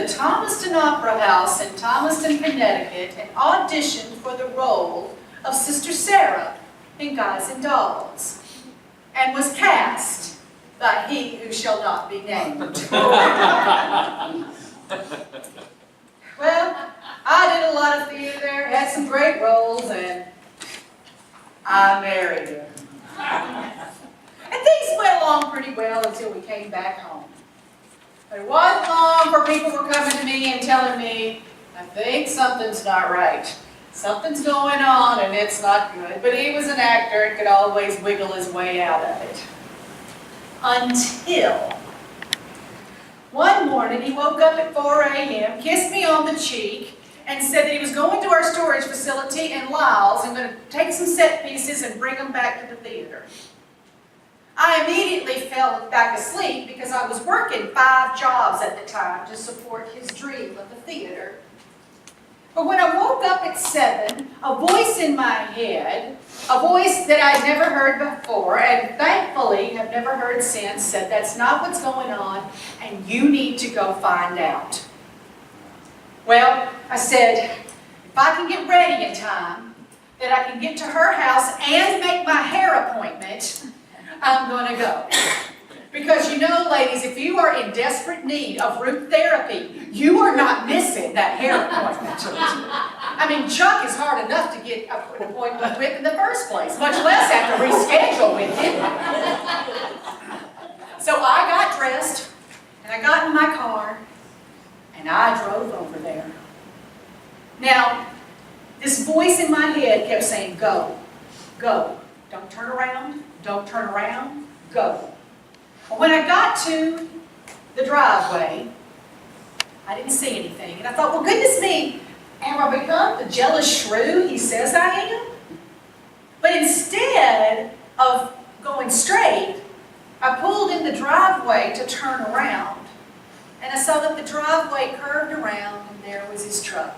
the Thomaston Opera House in Thomaston, Connecticut, and auditioned for the role of Sister Sarah in Guys and Dolls, and was cast by he who shall not be named. Well, I did a lot of theater there, had some great roles, and I married her. And things went along pretty well until we came back home. But it wasn't long for people were coming to me and telling me, I think something's not right. Something's going on and it's not good. But he was an actor and could always wiggle his way out of it. Until one morning he woke up at 4 a.m., kissed me on the cheek, and said that he was going to our storage facility in Lyles and going to take some set pieces and bring them back to the theater. I immediately fell back asleep because I was working 5 jobs at the time to support his dream of the theater. But when I woke up at 7, a voice in my head, a voice that I'd never heard before and thankfully have never heard since, said, that's not what's going on and you need to go find out. Well, I said, if I can get ready in time, that I can get to her house and make my hair appointment, I'm going to go. Because you know, ladies, if you are in desperate need of root therapy, you are not missing that hair appointment. I mean, Chuck is hard enough to get an appointment with in the first place, much less have to reschedule with him. So I got dressed, and I got in my car, and I drove over there. Now, this voice in my head kept saying, go, go. Don't turn around, don't turn around, go. Well, when I got to the driveway, I didn't see anything. And I thought, well, goodness me, have I become the jealous shrew he says I am? But instead of going straight, I pulled in the driveway to turn around. And I saw that the driveway curved around, and there was his truck.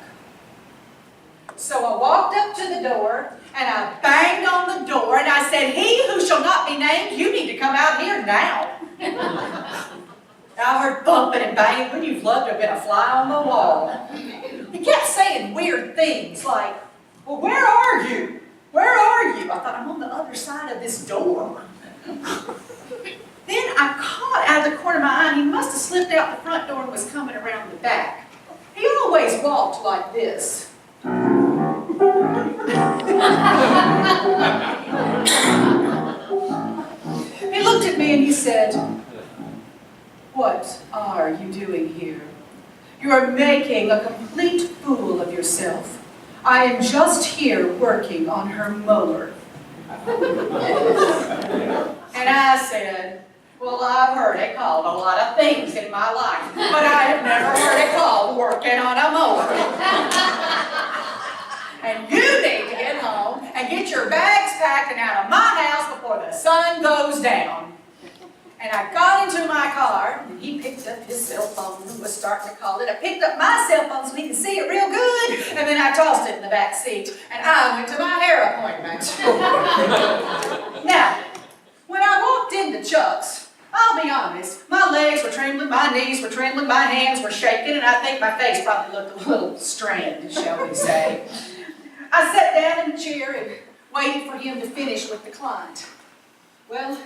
So I walked up to the door, and I banged on the door, and I said, he who shall not be named, you need to come out here now. I heard bumping and banging. Wouldn't you've loved to have been a fly on the wall? He kept saying weird things like, well, where are you? Where are you? I thought, I'm on the other side of this door. Then I caught out of the corner of my eye, he must have slipped out the front door and was coming around the back. He always walked like this. He looked at me and he said, what are you doing here? You are making a complete fool of yourself. I am just here working on her mower. And I said, well, I've heard it called a lot of things in my life, but I have never heard it called working on a mower. And you need to get home and get your bags packed and out of my house before the sun goes down. And I got into my car, and he picked up his cell phone and was starting to call it. I picked up my cell phone so he could see it real good, and then I tossed it in the back seat, and I went to my hair appointment. Now, when I walked into Chuck's, I'll be honest, my legs were trembling, my knees were trembling, my hands were shaking, and I think my face probably looked a little strained, shall we say. I sat down in the chair and waited for him to finish with the client. Well,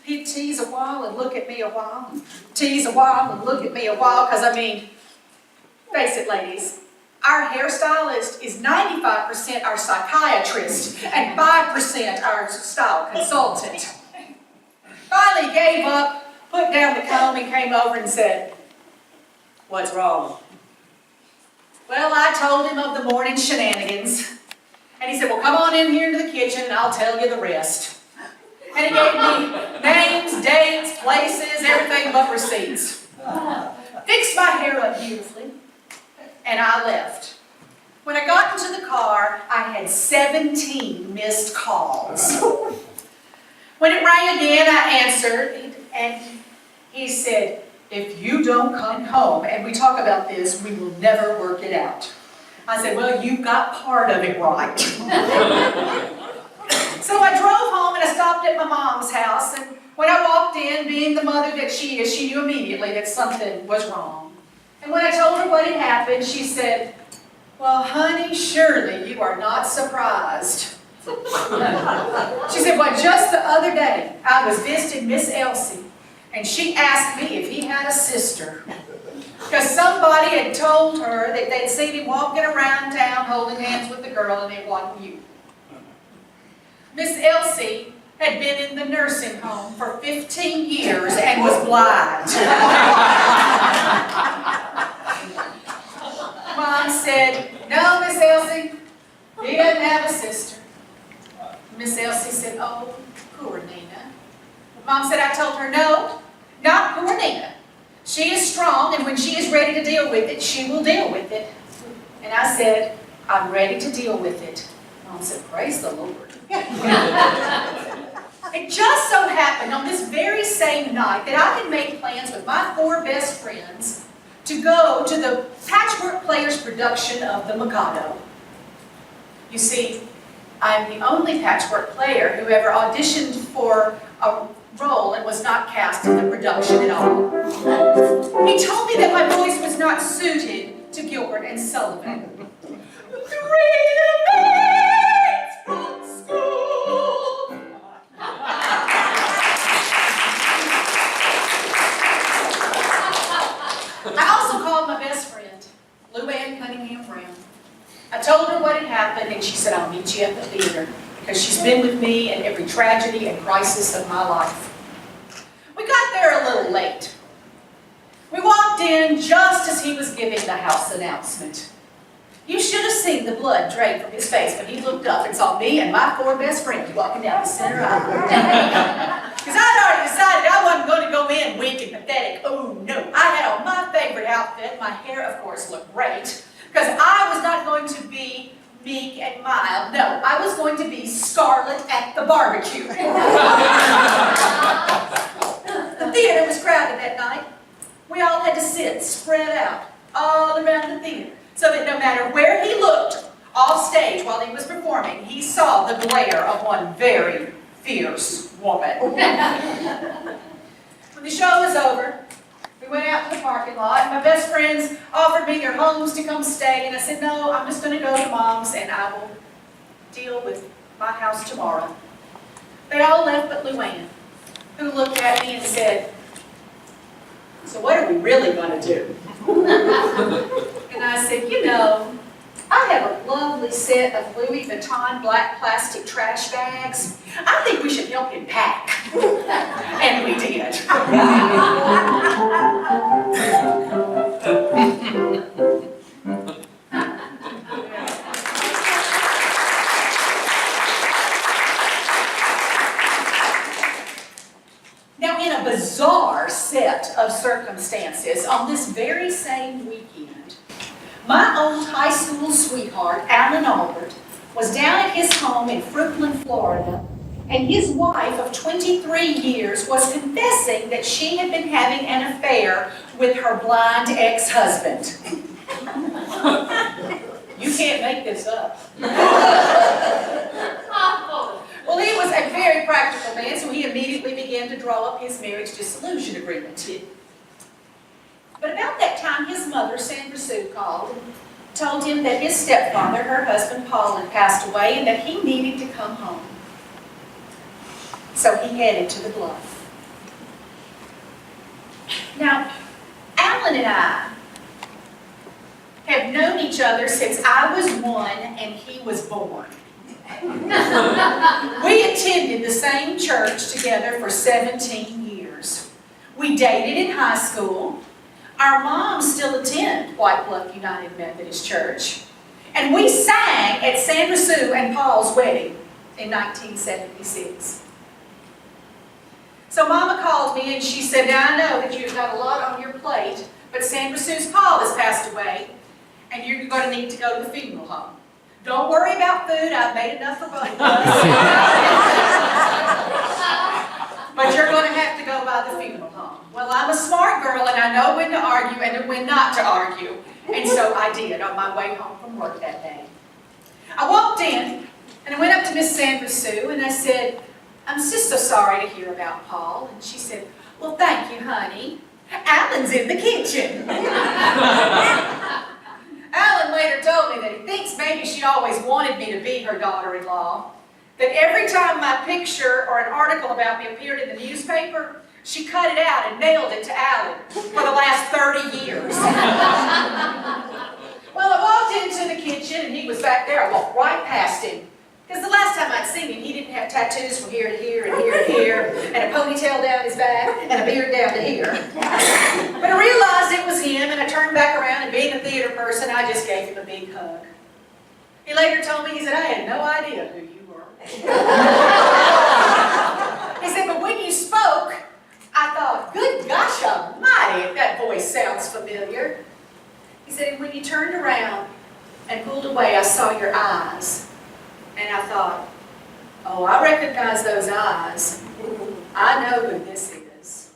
he'd tease a while and look at me a while, and tease a while and look at me a while, because I mean, face it, ladies, our hairstylist is 95% our psychiatrist and 5% our style consultant. Finally gave up, put down the comb and came over and said, what's wrong? Well, I told him of the morning shenanigans. And he said, well, come on in here to the kitchen and I'll tell you the rest. And he gave me names, dates, places, everything but receipts. Fixed my hair up beautifully, and I left. When I got into the car, I had 17 missed calls. When it rang again, I answered, and he said, if you don't come home and we talk about this, we will never work it out. I said, well, you got part of it right. So I drove home and I stopped at my mom's house, and when I walked in, being the mother that she is, she knew immediately that something was wrong. And when I told her what had happened, she said, "Well, honey, surely you are not surprised." She said, "Well, just the other day, I was visiting Miss Elsie, and she asked me if he had a sister. Because somebody had told her that they'd seen him walking around town holding hands with the girl, and it wasn't you." Miss Elsie had been in the nursing home for 15 years and was blind. Mom said, "No, Miss Elsie, he doesn't have a sister." Miss Elsie said, "Oh, poor Nina." Mom said, "I told her, no, not poor Nina. She is strong, and when she is ready to deal with it, she will deal with it." And I said, "I'm ready to deal with it." Mom said, "Praise the Lord." It just so happened on this very same night that I had made plans with my 4 best friends to go to the Patchwork Players production of The Mikado. You see, I'm the only patchwork player who ever auditioned for a role and was not cast in the production at all. He told me that my voice was not suited to Gilbert and Sullivan. 3 little maids from school. I also called my best friend, Lou Ann Cunningham Brown. I told her what had happened, and she said, "I'll meet you at the theater," because she's been with me in every tragedy and crisis of my life. We got there a little late. We walked in just as he was giving the house announcement. You should have seen the blood drain from his face when he looked up and saw me and my 4 best friends walking down the center aisle. Because I'd already decided I wasn't going to go in weak and pathetic. Oh no, I had on my favorite outfit. My hair, of course, looked great. Because I was not going to be meek and mild. No, I was going to be Scarlet at the barbecue. The theater was crowded that night. We all had to sit spread out all around the theater so that no matter where he looked off stage while he was performing, he saw the glare of one very fierce woman. When the show was over, we went out to the parking lot, and my best friends offered me their homes to come stay, and I said, "No, I'm just going to go to Mom's, and I will deal with my house tomorrow." They all left but Luann, who looked at me and said, "So what are we really going to do?" And I said, "You know, I have a lovely set of Louis Vuitton black plastic trash bags. I think we should help him pack." And we did. Now, in a bizarre set of circumstances, on this very same weekend, my old high school sweetheart, Alan Albert, was down at his home in Fruitland, Florida, and his wife of 23 years was confessing that she had been having an affair with her blind ex-husband. You can't make this up. Well, he was a very practical man, so he immediately began to draw up his marriage dissolution agreement. But about that time, his mother, Sandra Sue, called and told him that his stepfather, her husband Paul, had passed away and that he needed to come home. So he headed to the Bluff. Now, Alan and I have known each other since I was 1 and he was born. We attended the same church together for 17 years. We dated in high school. Our moms still attend White Bluff United Methodist Church. And we sang at Sandra Sue and Paul's wedding in 1976. So Mama called me and she said, "Now I know that you've got a lot on your plate, but Sandra Sue's Paul has passed away, and you're going to need to go to the funeral home. Don't worry about food, I've made enough for both of us. But you're going to have to go by the funeral home." Well, I'm a smart girl, and I know when to argue and when not to argue. And so I did on my way home from work that day. I walked in, and I went up to Miss Sandra Sue, and I said, "I'm just so sorry to hear about Paul." And she said, "Well, thank you, honey. Alan's in the kitchen. Alan later told me that he thinks maybe she always wanted me to be her daughter-in-law. That every time my picture or an article about me appeared in the newspaper, she cut it out and mailed it to Alan for the last 30 years. Well, I walked into the kitchen and he was back there. I walked right past him. Because the last time I'd seen him, he didn't have tattoos from here to here and here to here, and a ponytail down his back, and a beard down to here. But I realized it was him, and I turned back around, and being a theater person, I just gave him a big hug. He later told me, he said, I had no idea who you were. He said, but when you spoke, I thought, good gosh almighty, if that voice sounds familiar. He said, and when you turned around and pulled away, I saw your eyes. And I thought, oh, I recognize those eyes. I know who this is.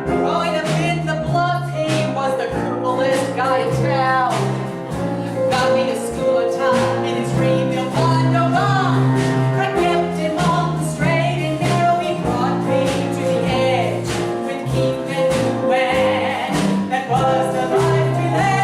Growing up in the Bluff, he was the coolest guy in town. Got me to school on time in his real Honda run. I kept him on the straight and narrow. He brought me to the edge with Quintin when that was the life we led.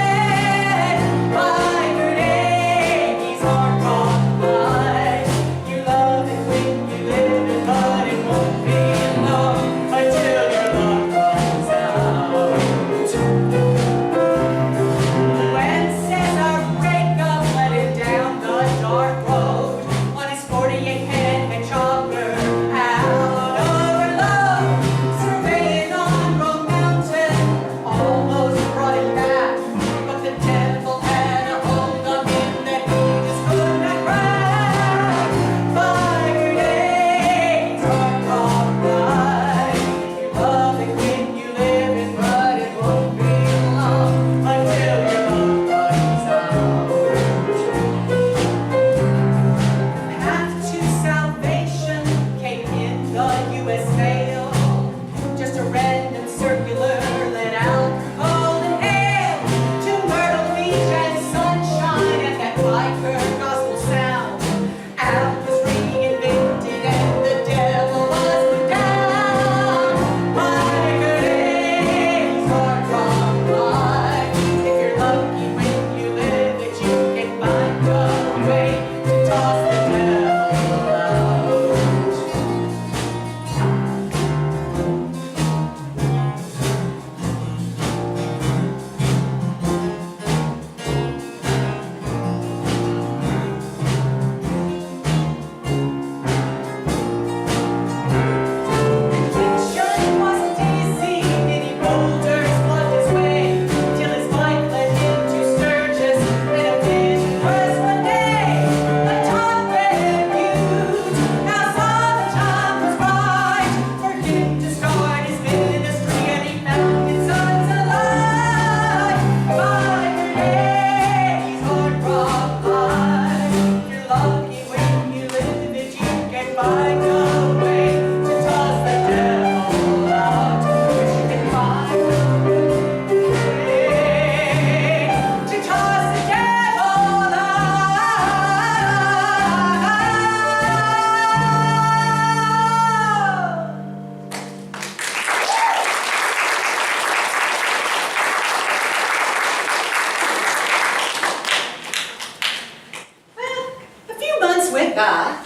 By.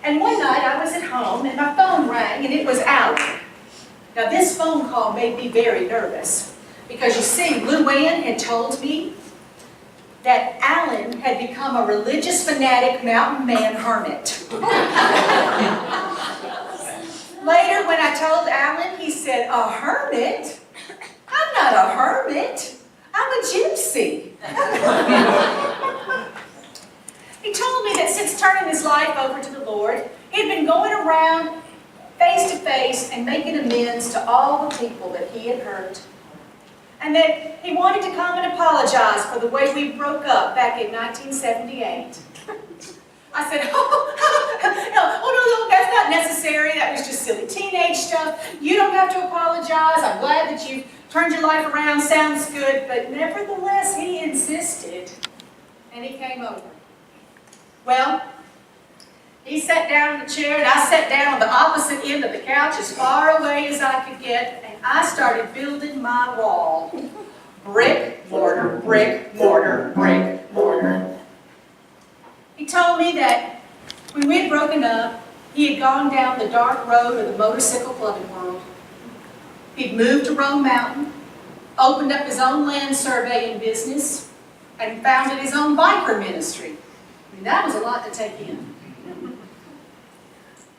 And one night I was at home and my phone rang and it was Alan. Now this phone call made me very nervous because you see, Luann had told me that Alan had become a religious fanatic mountain man hermit. Later when I told Alan, he said, a hermit? I'm not a hermit. I'm a gypsy. He told me that since turning his life over to the Lord, he'd been going around face to face and making amends to all the people that he had hurt. And that he wanted to come and apologize for the way we broke up back in 1978. I said, no, that's not necessary. That was just silly teenage stuff. You don't have to apologize. I'm glad that you've turned your life around. Sounds good. But nevertheless, he insisted. And he came over. Well, He sat down in the chair, and I sat down on the opposite end of the couch as far away as I could get, and I started building my wall. Brick, mortar, brick, mortar, brick, mortar. He told me that when we had broken up, he had gone down the dark road of the motorcycle clubbing world. He'd moved to Rome Mountain, opened up his own land surveying business, and founded his own biker ministry. I mean, that was a lot to take in.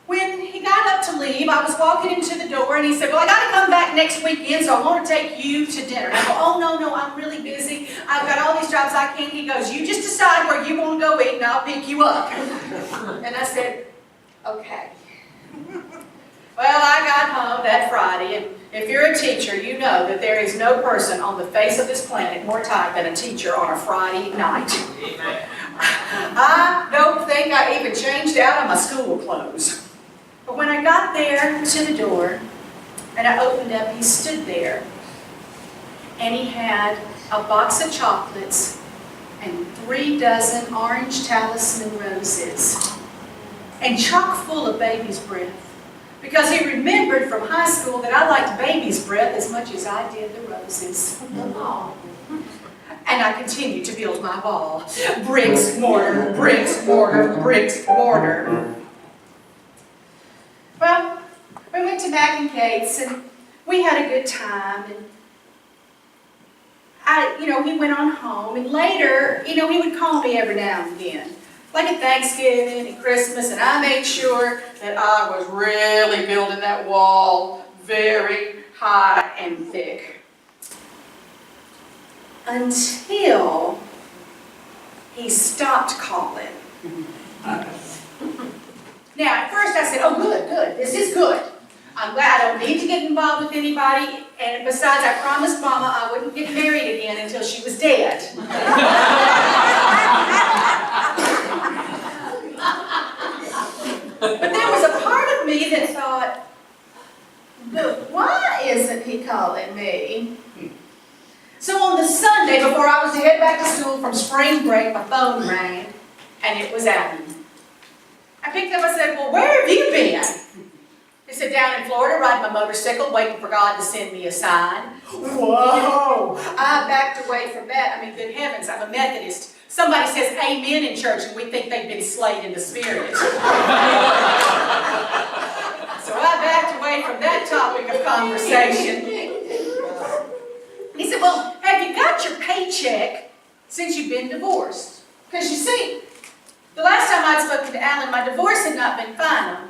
When he got up to leave, I was walking him to the door, and he said, well, I got to come back next weekend, so I want to take you to dinner. And I go, oh, no, I'm really busy. I've got all these jobs I can't. He goes, you just decide where you want to go eat, and I'll pick you up. And I said, okay. Well, I got home that Friday, and if you're a teacher, you know that there is no person on the face of this planet more tired than a teacher on a Friday night. I don't think I even changed out of my school clothes. But when I got there to the door, and I opened up, he stood there, and he had a box of chocolates and 3 dozen orange talisman roses, and chock full of baby's breath, because he remembered from high school that I liked baby's breath as much as I did the roses. And I continued to build my wall. Bricks, mortar, bricks, mortar, bricks, mortar. Well, we went to Mac and Kate's, and we had a good time, and he went on home, and later, he would call me every now and again, like at Thanksgiving and Christmas, and I made sure that I was really building that wall very high and thick. Until he stopped calling. Now, at first I said, oh, good, this is good. I'm glad I don't need to get involved with anybody, and besides, I promised Mama I wouldn't get married again until she was dead. But there was a part of me that thought, but why isn't he calling me? So on the Sunday before I was to head back to school from spring break, my phone rang, and it was Alan. I picked up, I said, well, where have you been? He said, down in Florida, riding my motorcycle, waiting for God to send me a sign. Whoa! I backed away from that. I mean, good heavens, I'm a Methodist. Somebody says amen in church, and we think they've been slayed in the spirit. So I backed away from that topic of conversation. He said, well, have you got your paycheck since you've been divorced? Because you see, the last time I'd spoken to Alan, my divorce had not been final.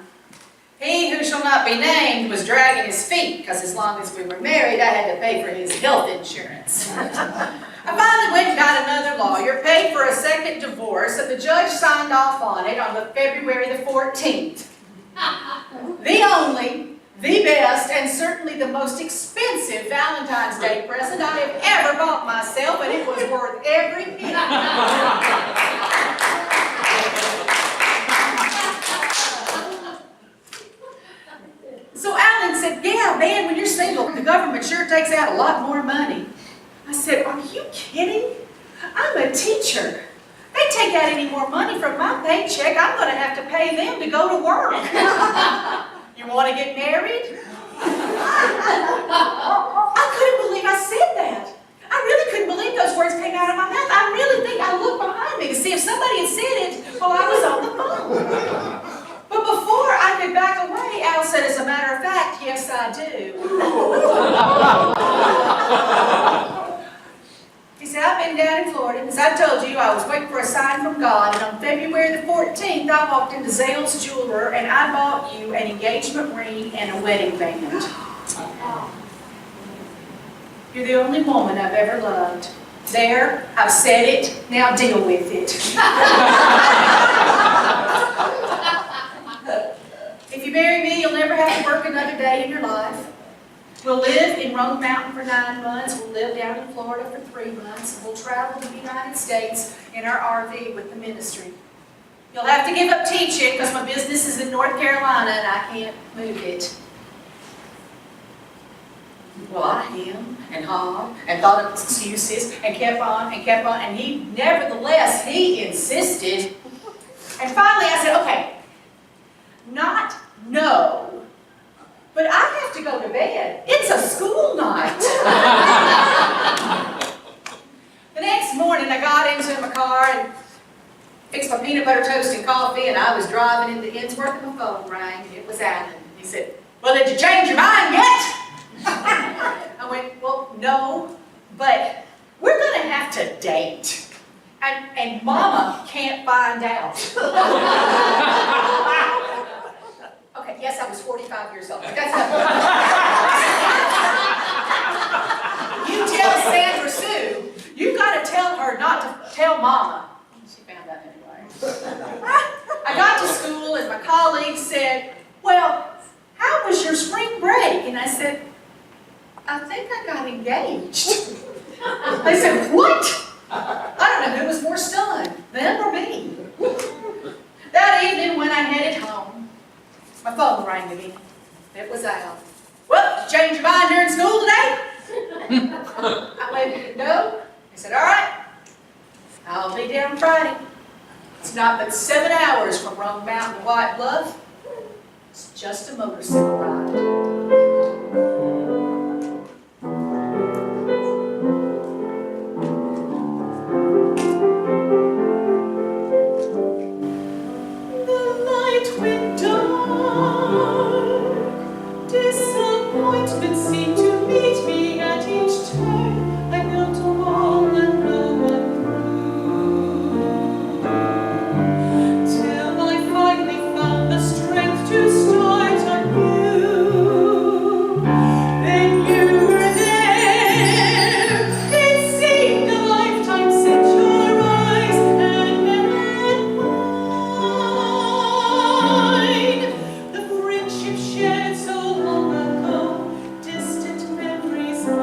He who shall not be named was dragging his feet, because as long as we were married, I had to pay for his health insurance. I finally went and got another lawyer, paid for a second divorce, and the judge signed off on it on February the 14th. The only, the best, and certainly the most expensive Valentine's Day present I have ever bought myself, and it was worth every penny. So Alan said, yeah, man, when you're single, the government sure takes out a lot more money. I said, are you kidding? I'm a teacher. They take out any more money from my paycheck, I'm going to have to pay them to go to work. You want to get married? I couldn't believe I said that. I really couldn't believe those words came out of my mouth. I really think I looked behind me to see if somebody had said it while I was on the phone. But before I could back away, Al said, as a matter of fact, yes, I do. He said, I've been down in Florida. As I told you, I was waiting for a sign from God, and on February the 14th, I walked into Zales Jeweler, and I bought you an engagement ring and a wedding band. You're the only woman I've ever loved. There, I've said it, now deal with it. If you marry me, you'll never have to work another day in your life. We'll live in Rome Mountain for 9 months. We'll live down in Florida for 3 months. We'll travel to the United States in our RV with the ministry. You'll have to give up teaching because my business is in North Carolina and I can't move it. Well, I hemmed and hawed and thought of excuses and kept on, and he, nevertheless, he insisted. And finally I said, okay, Not no. But I have to go to bed. It's a school night. The next morning I got into my car and fixed my peanut butter toast and coffee, and I was driving into Innsworth and my phone rang. It was Alan. He said, "Well, did you change your mind yet?" I went, "Well, no, but we're going to have to date. And Mama can't find out." Okay, yes, I was 45 years old. But that's You tell Sandra Sue, you got to tell her not to tell Mama. She found out anyway. I got to school and my colleagues said, "Well, how was your spring break?" And I said, "I think I got engaged." They said, "What?" I don't know who was more stunned, them or me. That evening when I headed home, my phone rang again. It was Al. "Well, did you change your mind during school today?" I went, "No." He said, "All right, I'll be down Friday. It's not but 7 hours from Roan Mountain to White Bluff. It's just a motorcycle ride." Disappointment seemed to meet me at each turn. I built a wall and no one through, till I finally found the strength to start anew. Then you were there. It seemed a lifetime since your eyes had met mine. The friendship shared so long ago, distant memories of a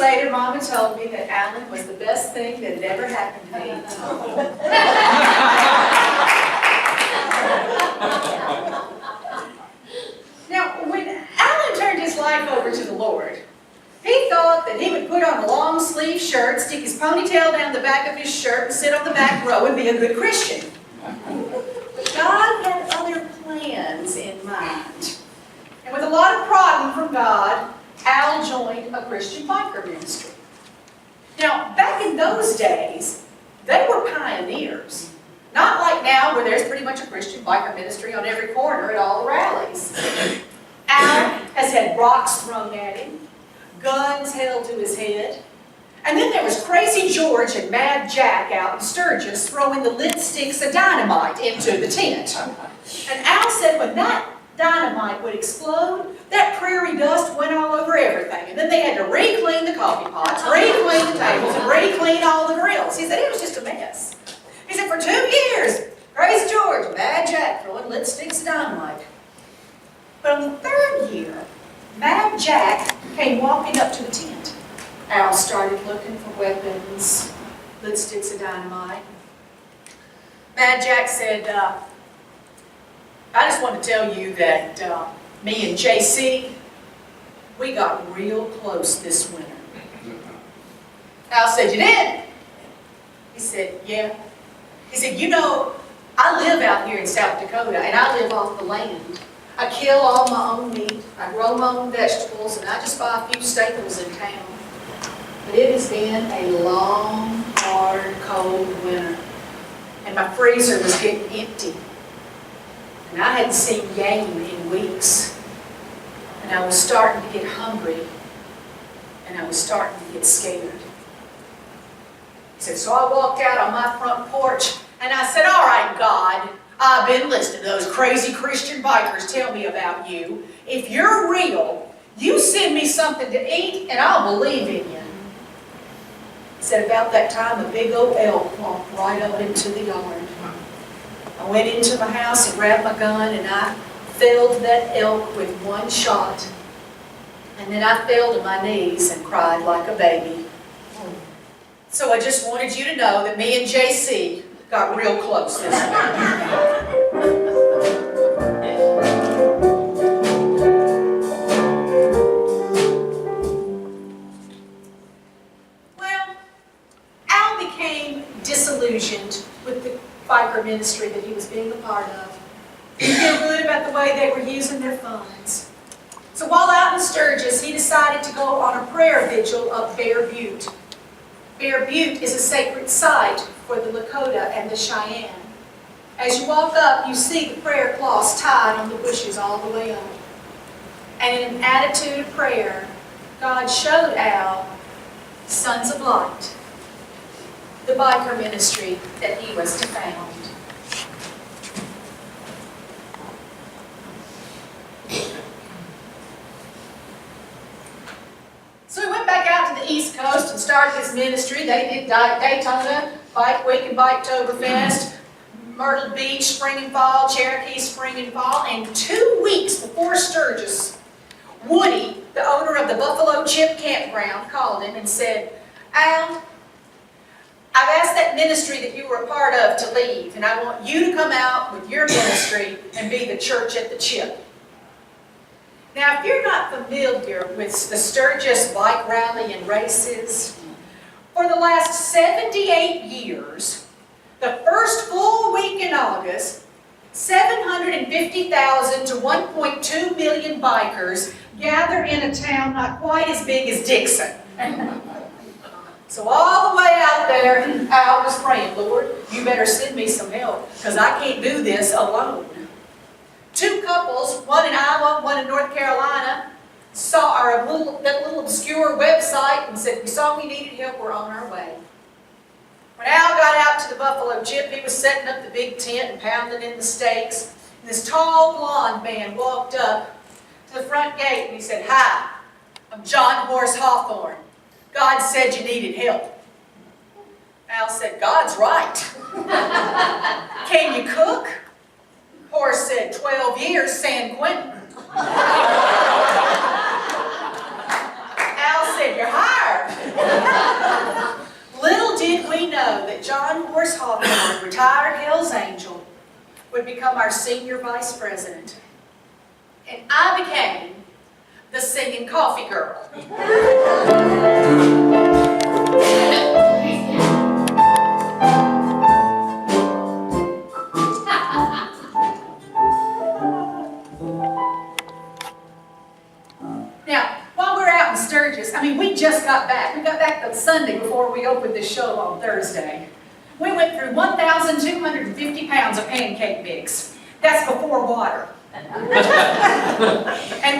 later, Mama told me that Alan was the best thing that had ever happened to me. Now, when Alan turned his life over to the Lord, he thought that he would put on a long sleeve shirt, stick his ponytail down the back of his shirt, and sit on the back row and be a good Christian. But God had other plans in mind. And with a lot of prodding from God, Al joined a Christian biker ministry. Now, back in those days, they were pioneers. Not like now, where there's pretty much a Christian biker ministry on every corner at all the rallies. Al has had rocks thrown at him, guns held to his head, and then there was Crazy George and Mad Jack out in Sturgis throwing the lit sticks of dynamite into the tent. And Al said when that dynamite would explode, that prairie dust went all over everything. And then they had to re-clean the coffee pots, re-clean the tables, and re-clean all the grills. He said it was just a mess. He said for 2 years, Crazy George and Mad Jack throwing lit sticks of dynamite. But on the 3rd year, Mad Jack came walking up to the tent. Al started looking for weapons, lit sticks of dynamite. Mad Jack said, I just want to tell you that me and JC, we got real close this winter. Al said, you did? He said, yeah. He said, you know, I live out here in South Dakota, and I live off the land. I kill all my own meat, I grow my own vegetables, and I just buy a few staples in town. But it has been a long, hard, cold winter, and my freezer was getting empty. And I hadn't seen game in weeks. And I was starting to get hungry, and I was starting to get scared. He said, so I walked out on my front porch, and I said, all right, God, I've been listening to those crazy Christian bikers tell me about you. If you're real, you send me something to eat, and I'll believe in you. He said, about that time, a big old elk walked right up into the yard. I went into my house and grabbed my gun, and I felled that elk with one shot. And then I fell to my knees and cried like a baby. So I just wanted you to know that me and JC got real close this week. Well, Al became disillusioned with the biker ministry that he was being a part of. He didn't feel good about the way they were using their funds. So while out in Sturgis, he decided to go on a prayer vigil up Bear Butte. Bear Butte is a sacred site for the Lakota and the Cheyenne. As you walk up, you see the prayer cloths tied on the bushes all the way up. And in an attitude of prayer, God showed Al Sons of Light, the biker ministry that he was to found. So he went back out to the East Coast and started his ministry. They did Daytona, Bike Week and Biketoberfest, Myrtle Beach, spring and fall, Cherokee, spring and fall. And 2 weeks before Sturgis, Woody, the owner of the Buffalo Chip Campground, called him and said, Al, I've asked that ministry that you were a part of to leave, and I want you to come out with your ministry and be the church at the Chip. Now, if you're not familiar with the Sturgis bike rally and races, for the last 78 years, the first full week in August, 750,000 to 1.2 million bikers gather in a town not quite as big as Dixon. So all the way out there, Al was praying, Lord, you better send me some help, because I can't do this alone. 2 couples, one in Iowa, one in North Carolina, saw that little obscure website and said, we saw we needed help, we're on our way. When Al got out to the Buffalo Chip, he was setting up the big tent and pounding in the stakes. And this tall, blonde man walked up to the front gate and he said, hi, I'm John Horace Hawthorne. God said you needed help. Al said, God's right. Can you cook? Horace said, 12 years, San Quintin. Al said, you're hired. Little did we know that John Morse Hawthorne, retired Hell's Angel, would become our senior vice president. And I became the singing coffee girl. Now, while we're out in Sturgis, we just got back. We got back on Sunday before we opened this show on Thursday. We went through 1,250 pounds of pancake mix. That's before water. And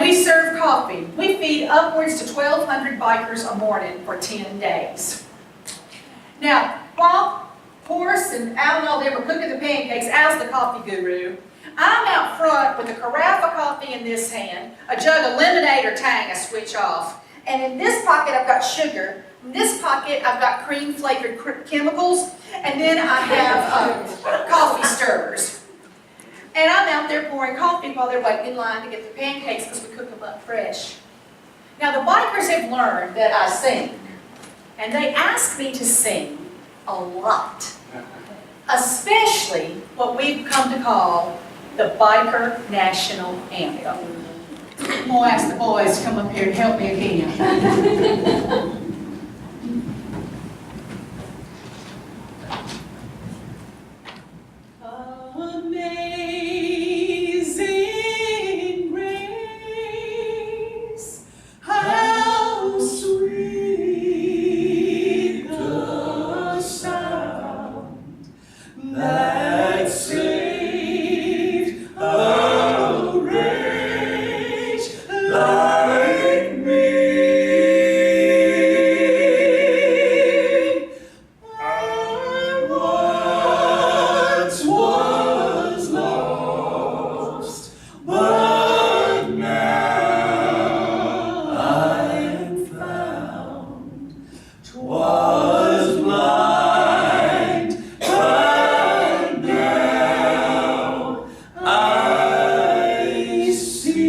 we serve coffee. We feed upwards to 1,200 bikers a morning for 10 days. Now, while Horace and Al and all them were cooking the pancakes, Al's the coffee guru, I'm out front with a carafe of coffee in this hand, a jug of lemonade or Tang I switch off, and in this pocket I've got sugar, in this pocket I've got cream-flavored chemicals, and then I have coffee stirrers. And I'm out there pouring coffee while they're waiting in line to get the pancakes because we cook them up fresh. Now the bikers have learned that I sing, and they ask me to sing a lot, especially what we've come to call the Biker National Anthem. I'm going to ask the boys to come up here and help me again. Amazing grace, how sweet the sound that saved a wretch like me. I once was lost, but now I am found. 'Twas blind, but now I see.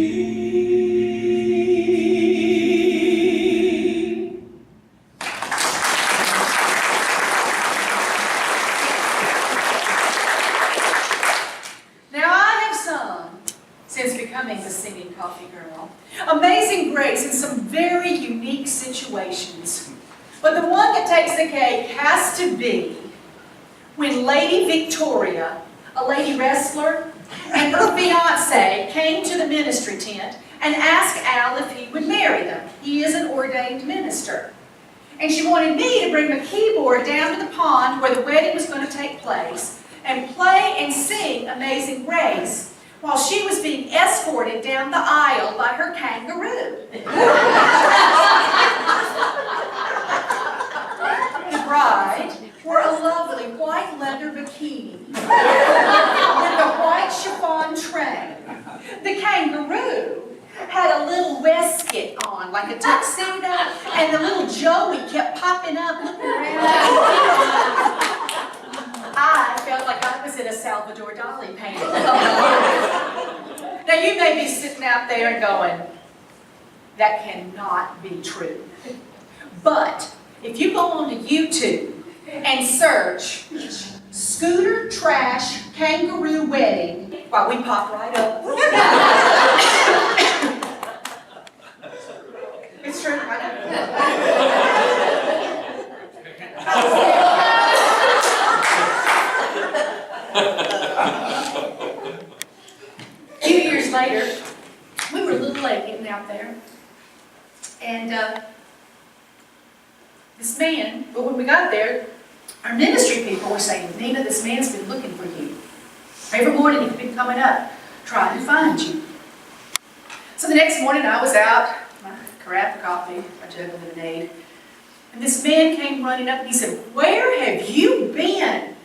Now I have sung, since becoming the singing coffee girl, Amazing Grace in some very unique situations. But the one that takes the cake has to be when Lady Victoria, a lady wrestler, and her fiancé came to the ministry tent and asked Al if he would marry them. He is an ordained minister. And she wanted me to bring the keyboard down to the pond where the wedding was going to take place and play and sing Amazing Grace while she was being escorted down the aisle by her kangaroo. The bride wore a lovely white leather bikini with a white chiffon train. The kangaroo had a little waistcoat on, like a tuxedo, and the little Joey kept popping up, looking around. I felt like I was in a Salvador Dali painting. Now you may be sitting out there and going, that cannot be true. But if you go onto YouTube and search Scooter Trash Kangaroo Wedding, well, we pop right up. It's true, I know. A few years later, we were a little late getting out there, and this man, but when we got there, our ministry people were saying, Nina, this man's been looking for you. Every morning he's been coming up, trying to find you. So the next morning I was out, my carafe of coffee, my jug of lemonade, and this man came running up and he said, where have you been?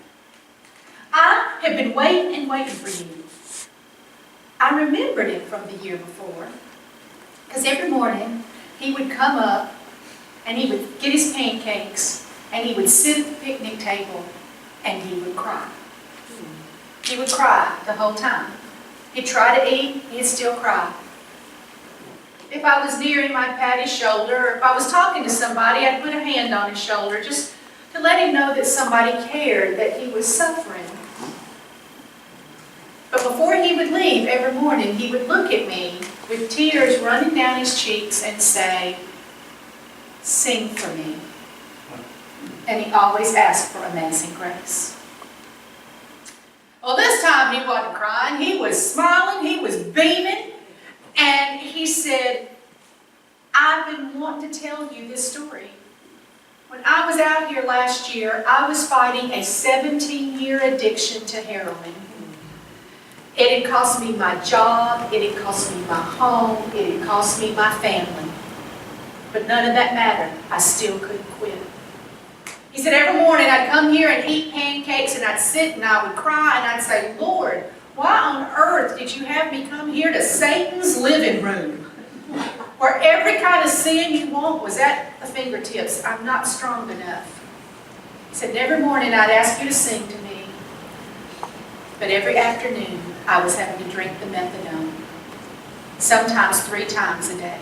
I have been waiting and waiting for you. I remembered him from the year before, because every morning he would come up and he would get his pancakes and he would sit at the picnic table and he would cry. He would cry the whole time. He'd try to eat, he'd still cry. If I was near him, I'd pat his shoulder, or if I was talking to somebody, I'd put a hand on his shoulder, just to let him know that somebody cared, that he was suffering. But before he would leave every morning, he would look at me with tears running down his cheeks and say, "Sing for me." And he always asked for Amazing Grace. Well, this time he wasn't crying. He was smiling. He was beaming. And he said, "I've been wanting to tell you this story. When I was out here last year, I was fighting a 17-year addiction to heroin. It had cost me my job. It had cost me my home. It had cost me my family. But none of that mattered. I still couldn't quit." He said, "Every morning I'd come here and eat pancakes, and I'd sit and I would cry and I'd say, 'Lord, why on earth did you have me come here to Satan's living room, where every kind of sin you want was at the fingertips? I'm not strong enough.' He said, 'Every morning I'd ask you to sing to me, but every afternoon I was having to drink the methadone, sometimes 3 times a day.'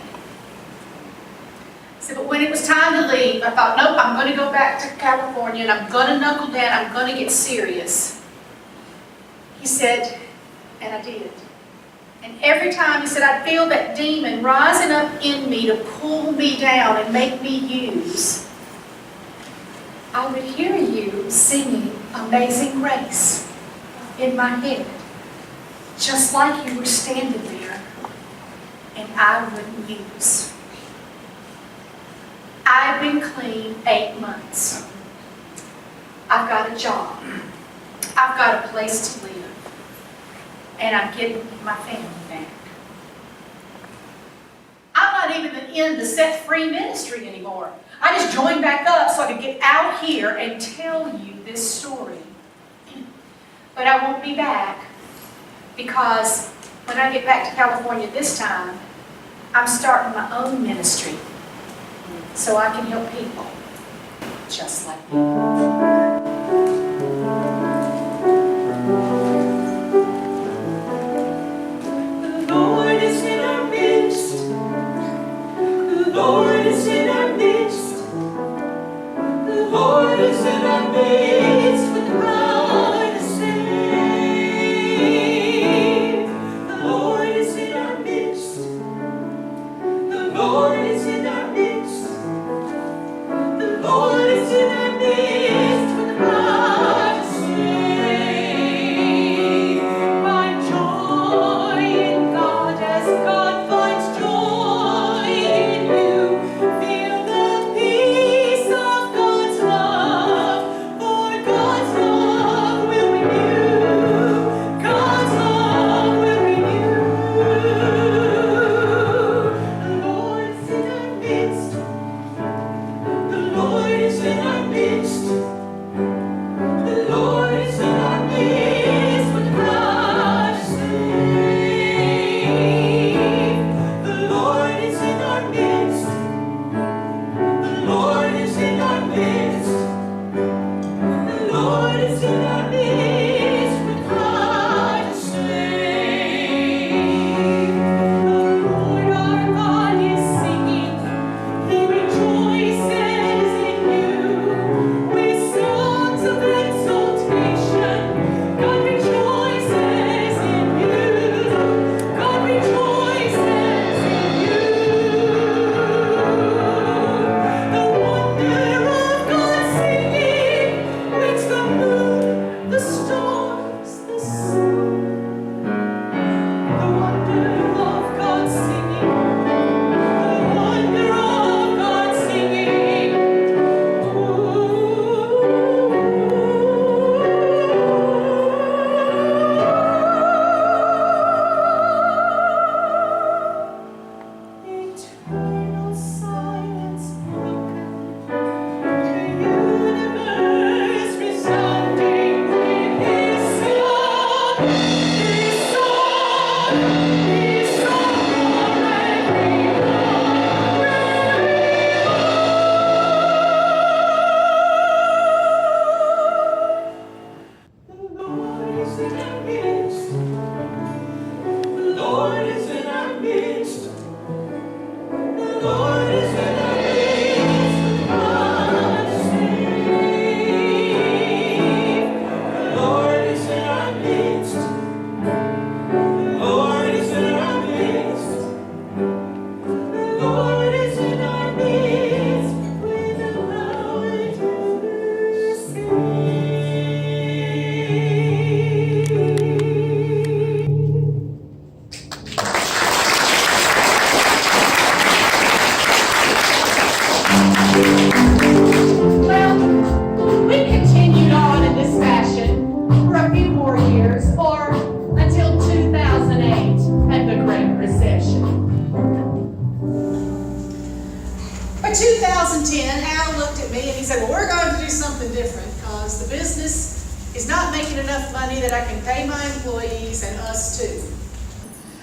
He said, but when it was time to leave, I thought, nope, I'm going to go back to California and I'm going to knuckle down, I'm going to get serious." He said, and I did. And every time, he said, I'd feel that demon rising up in me to pull me down and make me use. I would hear you singing Amazing Grace in my head, just like you were standing there, and I wouldn't use. I've been clean 8 months. I've got a job. I've got a place to live. And I'm getting my family back. I'm not even in the Set Free ministry anymore. I just joined back up so I could get out here and tell you this story. But I won't be back, because when I get back to California this time, I'm starting my own ministry so I can help people just like me. The Lord is in our midst. The Lord is in our midst. The Lord is in our midst with power to save. The Lord is in our midst. The Lord is in our midst. The Lord is in our midst with power to save. Find joy in God as God finds joy in you. Feel the peace of God's love, for different because the business is not making enough money that I can pay my employees and us too.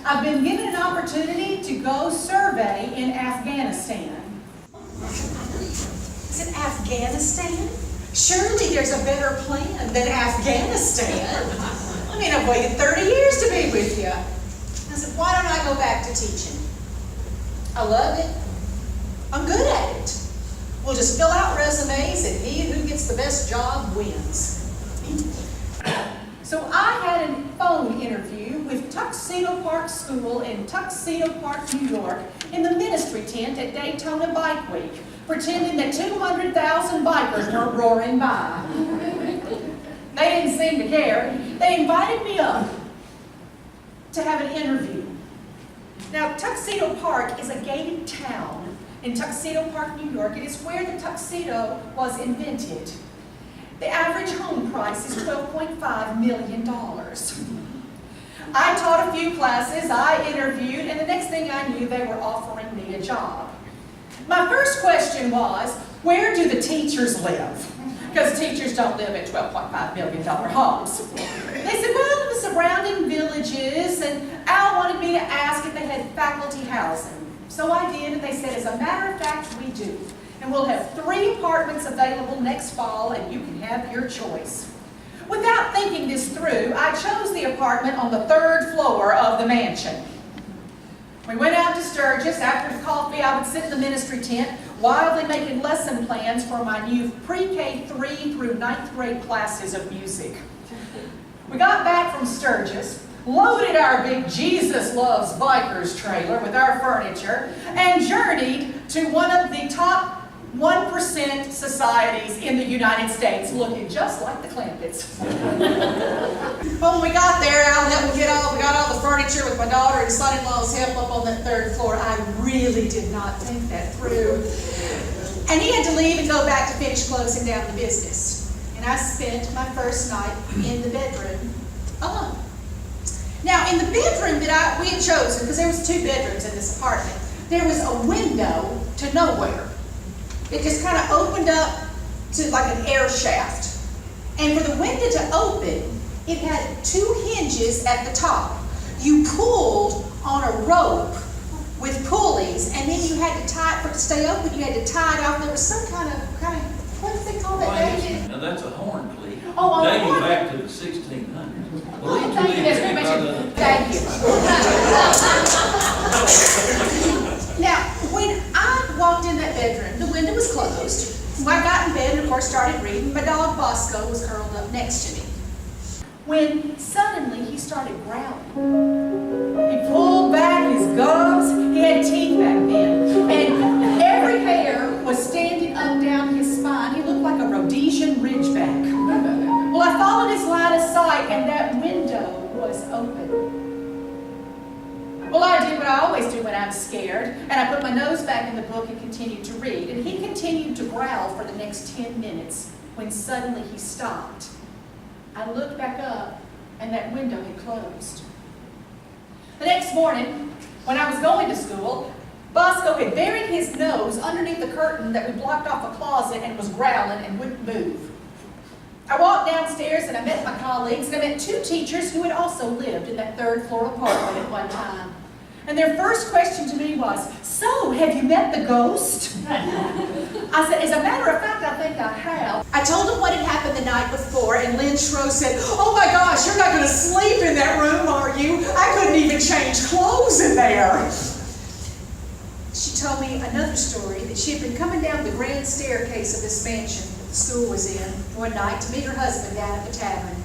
I've been given an opportunity to go survey in Afghanistan. Is it Afghanistan? Surely there's a better plan than Afghanistan. I mean, I've waited 30 years to be with you. I said, why don't I go back to teaching? I love it. I'm good at it. We'll just fill out resumes and he who gets the best job wins. So I had a phone interview with Tuxedo Park School in Tuxedo Park, New York, in the ministry tent at Daytona Bike Week, pretending that 200,000 bikers were roaring by. They didn't seem to care. They invited me up to have an interview. Now, Tuxedo Park is a gated town in Tuxedo Park, New York. It is where the tuxedo was invented. The average home price is $12.5 million. I taught a few classes, I interviewed, and the next thing I knew, they were offering me a job. My first question was, where do the teachers live? Because teachers don't live in $12.5 million homes. They said, well, in the surrounding villages, and Al wanted me to ask if they had faculty housing. So I did, and they said, as a matter of fact, we do. And we'll have 3 apartments available next fall, and you can have your choice. Without thinking this through, I chose the apartment on the 3rd floor of the mansion. We went out to Sturgis. After coffee, I would sit in the ministry tent, wildly making lesson plans for my new pre-K 3 through 9th grade classes of music. We got back from Sturgis, loaded our big Jesus Loves Bikers trailer with our furniture, and journeyed to one of the top 1% societies in the United States, looking just like the Clampetts. When we got there, Al helped me we got all the furniture with my daughter and son-in-law's help up on that 3rd floor. I really did not think that through. And he had to leave and go back to finish closing down the business. And I spent my first night in the bedroom alone. Now, in the bedroom that we had chosen, because there was 2 bedrooms in this apartment, there was a window to nowhere. It just kind of opened up to like an air shaft. And for the window to open, it had 2 hinges at the top. You pulled on a rope with pulleys, and then you had to tie it, for it to stay open, you had to tie it off. There was some kind of, what do they call that, David? Now that's a horn cleat. Oh, on the Dating horn. back to the 1600s. Oh, thank you, that's very much. Thank you. Now, when I walked in that bedroom, the window was closed. I got in bed and, of course, started reading. My dog, Bosco, was curled up next to me. When suddenly he started growling. He pulled back his gums. He had teeth back then. And every hair was standing up down his spine. He looked like a Rhodesian ridgeback. Well, I followed his line of sight, and that window was open. Well, I did what I always do when I'm scared, and I put my nose back in the book and continued to read. And he continued to growl for the next 10 minutes when suddenly he stopped. I looked back up, and that window had closed. The next morning, when I was going to school, Bosco had buried his nose underneath the curtain that we blocked off a closet and was growling and wouldn't move. I walked downstairs and I met my colleagues, and I met 2 teachers who had also lived in that 3rd floor apartment at one time. And their first question to me was, so, have you met the ghost? I said, as a matter of fact, I think I have. I told them what had happened the night before, and Lynn Schroe said, oh my gosh, you're not going to sleep in that room, are you? I couldn't even change clothes in there. She told me another story, that she had been coming down the grand staircase of this mansion that the school was in one night to meet her husband down at the tavern.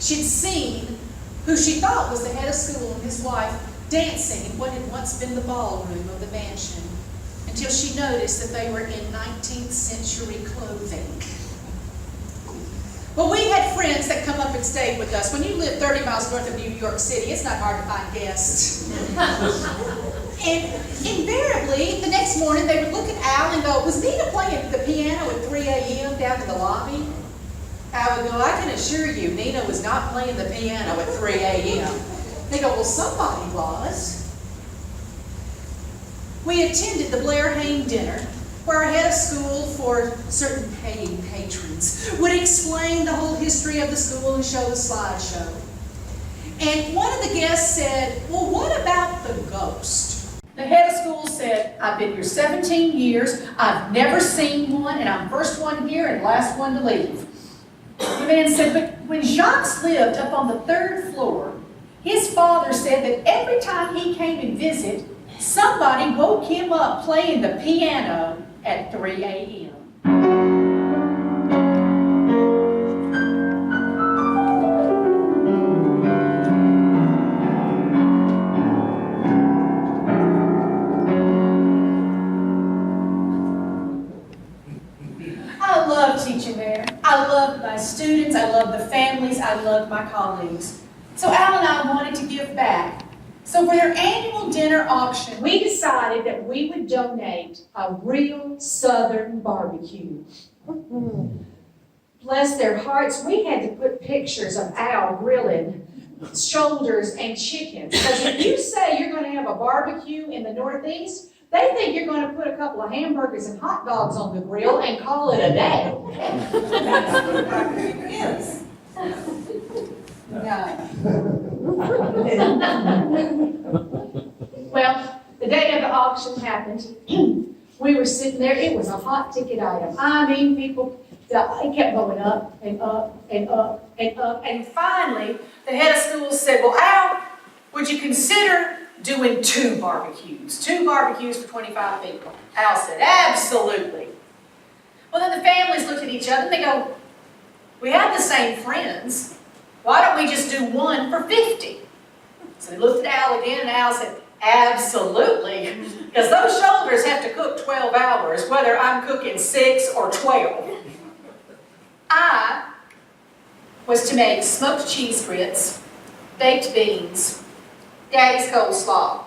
She'd seen who she thought was the head of school and his wife dancing in what had once been the ballroom of the mansion, until she noticed that they were in 19th century clothing. Well, we had friends that come up and stayed with us. When you live 30 miles north of New York City, it's not hard to find guests. And invariably, the next morning, they would look at Al and go, was Nina playing the piano at 3 a.m. down in the lobby? I would go, I can assure you, Nina was not playing the piano at 3 a.m. They go, well, somebody was. We attended the Blair Hayne dinner, where our head of school for certain paying patrons would explain the whole history of the school and show the slideshow. And one of the guests said, well, what about the ghost? The head of school said, I've been here 17 years, I've never seen one, and I'm first one here and last one to leave. The man said, but when Jacques lived up on the 3rd floor, his father said that every time he came and visit, somebody woke him up playing the piano at 3 a.m. I love teaching there. I love my students, I love the families, I love my colleagues. So Al and I wanted to give back. So for their annual dinner auction, we decided that we would donate a real Southern barbecue. Bless their hearts, we had to put pictures of Al grilling shoulders and chickens. Because if you say you're going to have a barbecue in the Northeast, they think you're going to put a couple of hamburgers and hot dogs on the grill and call it a day. That's what a barbecue is. No. Well, the day of the auction happened. We were sitting there. It was a hot ticket item. I mean, people, it kept going up and up and up and up. And finally, the head of school said, well, Al, would you consider doing 2 barbecues? 2 barbecues for 25 people. Al said, absolutely. Well, then the families looked at each other and they go, we have the same friends. Why don't we just do 1 for 50? So they looked at Al again, and Al said, absolutely. Because those shoulders have to cook 12 hours, whether I'm cooking 6 or 12. I was to make smoked cheese grits, baked beans, Daddy's coleslaw.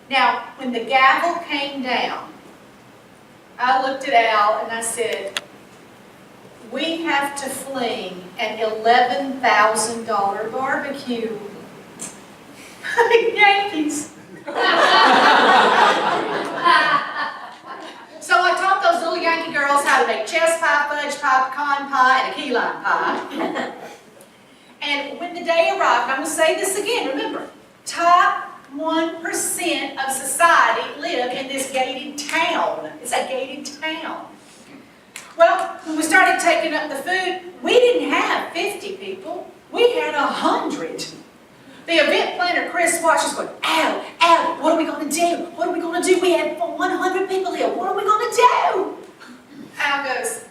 Now, when the gavel came down, I looked at Al and I said, we have to fling an $11,000 barbecue. Yankees. So I taught those little Yankee girls how to make chess pie, fudge pie, pecan pie, and a key lime pie. And when the day arrived, and I'm going to say this again, remember, top 1% of society live in this gated town. It's a gated town. Well, when we started taking up the food, we didn't have 50 people. We had 100. The event planner, Chris, watched us going, Al, what are we going to do? What are we going to do? We had 100 people here. What are we going to do? Al goes,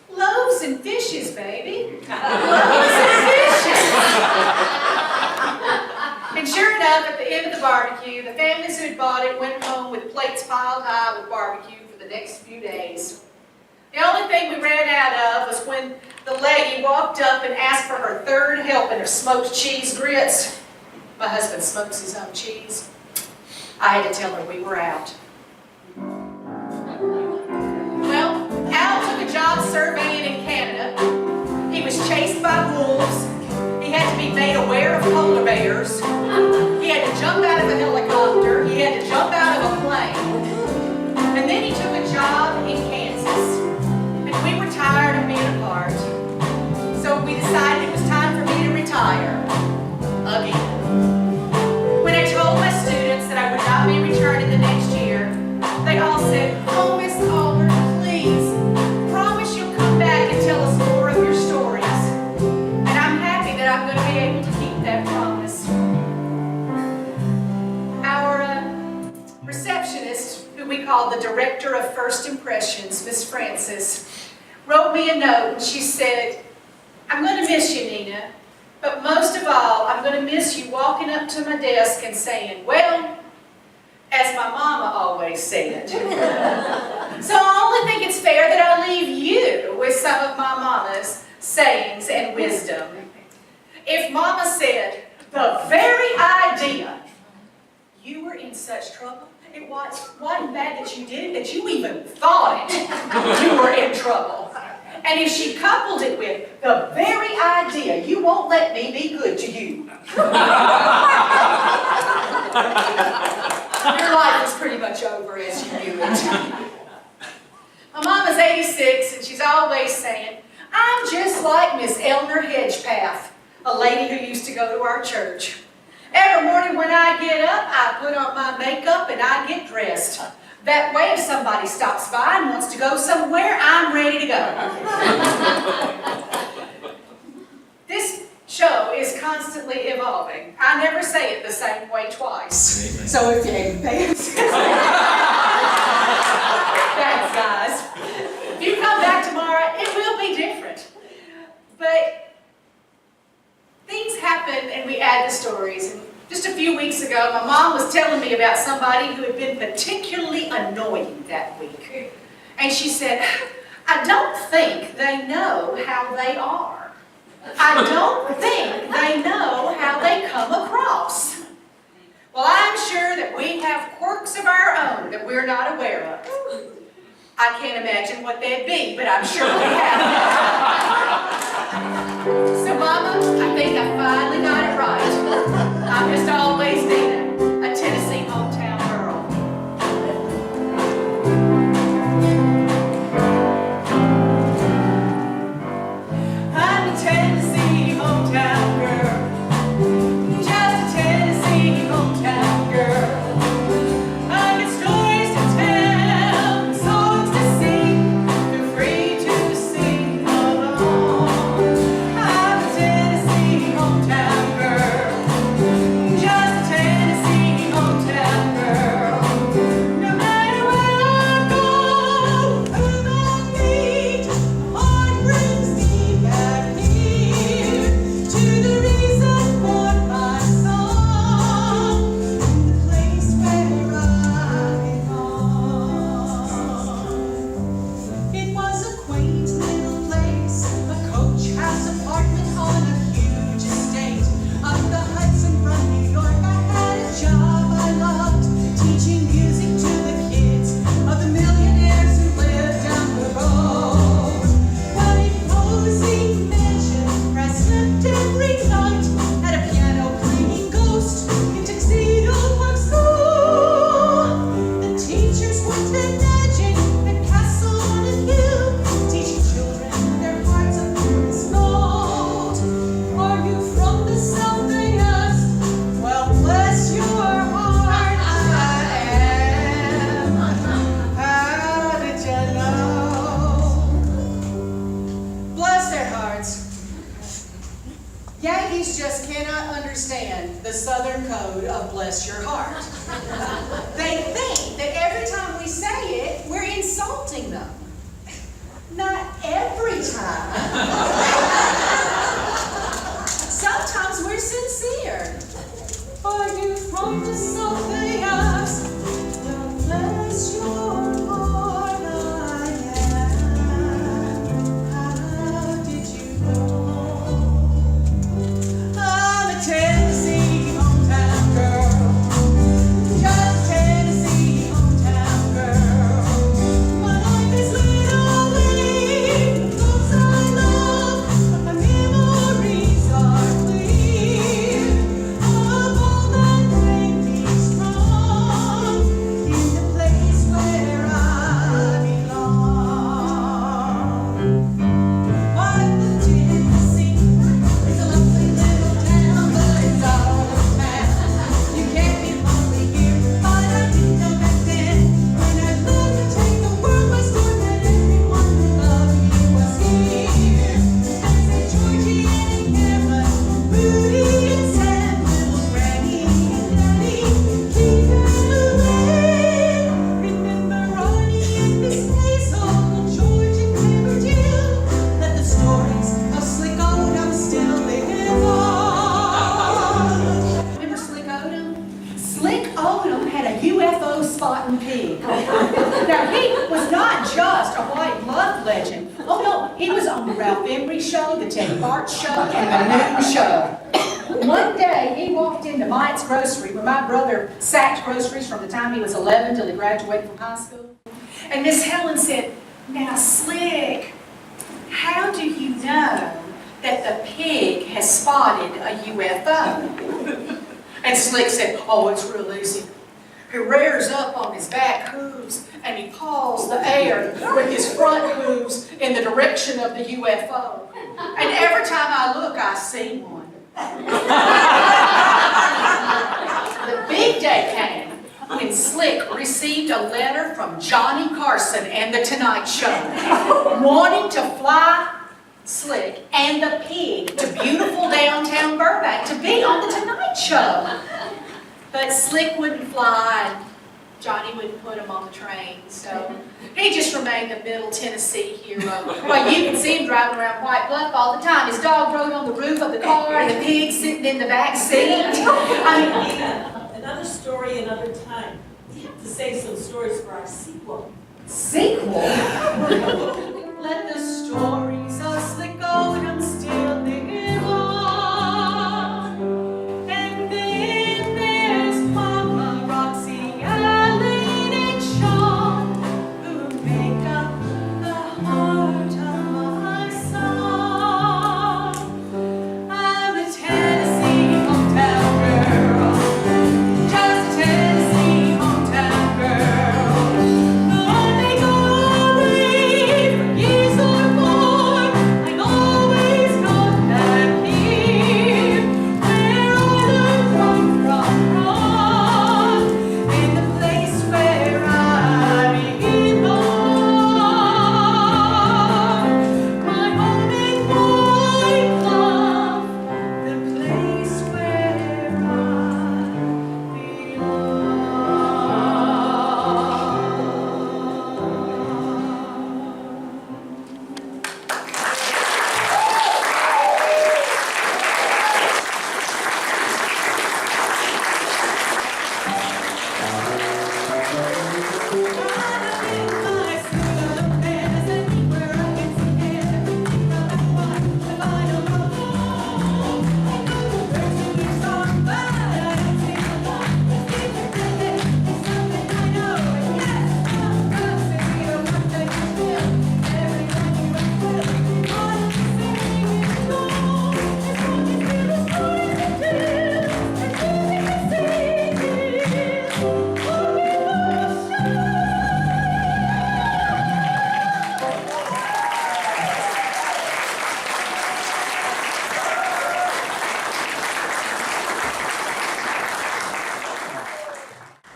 loaves and fishes, baby. Loaves and fishes. And sure enough, at the end of the barbecue, the families who had bought it went home with plates piled high with barbecue for the next few days. The only thing we ran out of was when the lady walked up and asked for her 3rd helping of smoked cheese grits. My husband smokes his own cheese. I had to tell her we were out. Well, Al took a job surveying in Canada. He was chased by wolves. He had to be made aware of polar bears. He had to jump out of a helicopter. He had to jump out of a plane. And then he took a job in Kansas. And we were tired of being apart. So we decided it was time for me to retire. Again. When I told my students that I would not be returning the next year, they all said, oh, Miss Auburn, please, promise you'll come back and tell us more of your stories. And I'm happy that I'm going to be able to keep that promise. Our receptionist, who we call the Director of First Impressions, Miss Francis, wrote me a note and she said, I'm going to miss you, Nina. But most of all, I'm going to miss you walking up to my desk and saying, well, as my mama always said. So I only think it's fair that I leave you with some of my mama's sayings and wisdom. If mama said, the very idea you were in such trouble, it wasn't bad that you did it, that you even thought it, you were in trouble. And if she coupled it with the very idea, you won't let me be good to you. Your life is pretty much over as you knew it. My Mama's 86, and she's always saying, I'm just like Miss Eleanor Hedgepath, a lady who used to go to our church. Every morning when I get up, I put on my makeup and I get dressed. That way, if somebody stops by and wants to go somewhere, I'm ready to go. This show is constantly evolving. I never say it the same way twice. Amen. So if you ain't paying attention, thanks guys. If you come back tomorrow, it will be different. But things happen and we add the stories. And just a few weeks ago, my mom was telling me about somebody who had been particularly annoying that week. And she said, I don't think they know how they are. I don't think they know how they come across. Well, I'm sure that we have quirks of our own that we're not aware of. I can't imagine what they'd be, but I'm sure we have. So, Mama, I think I finally got it right. I've just always been a Tennessee hometown girl. I'm a Tennessee hometown girl, just a Tennessee hometown girl. I got stories to tell, songs to sing, feel free to sing along. I'm a Tennessee hometown girl, just a Tennessee hometown girl. No matter where I go, whom I meet, my heart brings me back here to the reason for my song, the place where I belong. It was a quaint little place, a coach house apartment on a huge estate up the Hudson from New York. I had a job I loved, teaching music to the kids of the millionaires who lived down the road. What imposing mansion, I slept every night, had a piano playing Ghost in Tuxedo Park School. The teachers worked their magic, the castle on a hill, teaching children their hearts of purest gold. Are you from the South, they asked? Well, bless your heart, I am. How did you know? Bless their hearts. Yankees just cannot understand the Southern code of bless your heart. They think that every time we say it, we're insulting them. Not every time. Sometimes we're sincere. Are you from the South, they ask? Well, bless your heart, I am. How did you know? I'm a Tennessee hometown girl, just Tennessee hometown girl. My life is literally the books I love, but my memories are clear of all that made me strong in the place where I belong. I'm the Tennessee. It's a lovely little town, but it's all a town. You can't be lonely here, but I didn't know back then. When I learned to take the world by storm, that everyone who loved me was here. I said Georgie and Cameron, Rudy and Sam, little Granny and Daddy, keep it away. Remember Ronnie and Miss Hazel, George and Claverdale. Let the stories of Slick Odom still live on. Remember Slick Odom? Slick Odom had a UFO spotting pig. Now, he was not just a white glove legend. Oh no, he was on the Ralph Emery show, the Teddy Bart show, and the Noon show. One day, he walked into Mike's Grocery, where my brother sacked groceries from the time he was 11 till he graduated from high school. And Miss Helen said, now Slick, how do you know that the pig has spotted a UFO? And Slick said, oh, it's real easy. He rears up on his back hooves and he paws the air with his front hooves in the direction of the UFO. And every time I look, I see one. The big day came when Slick received a letter from Johnny Carson and The Tonight Show, wanting to fly Slick and the pig to beautiful downtown Burbank to be on The Tonight Show. But Slick wouldn't fly, and Johnny wouldn't put him on the train, so he just remained a Middle Tennessee hero. Well, you can see him driving around White Bluff all the time. His dog rode on the roof of the car, and the pig sitting in the back seat. Another story, another time. We have to save some stories for our sequel. Sequel? Let the stories of Slick Oldham still live on. And then there's Mama, Roxy, Eileen, and Sean, who make up the heart of my song. I'm a Tennessee hometown girl, just a Tennessee hometown girl. Though they go away for years or more, I always come back here, where I learned from, in the place where I belong. My home in White Bluff, the place where I belong.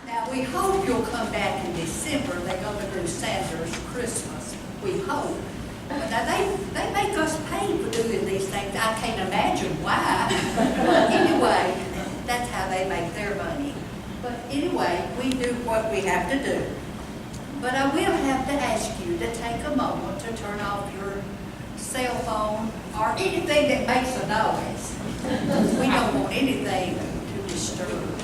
Now, we hope you'll come back in December. They're gonna do Santa's Christmas, we hope. Now, they make us pay for doing these things. I can't imagine why. But anyway, that's how they make their money. But anyway, we do what we have to do. But I will have to ask you to take a moment to turn off your cell phone or anything that makes a noise. We don't want anything to disturb.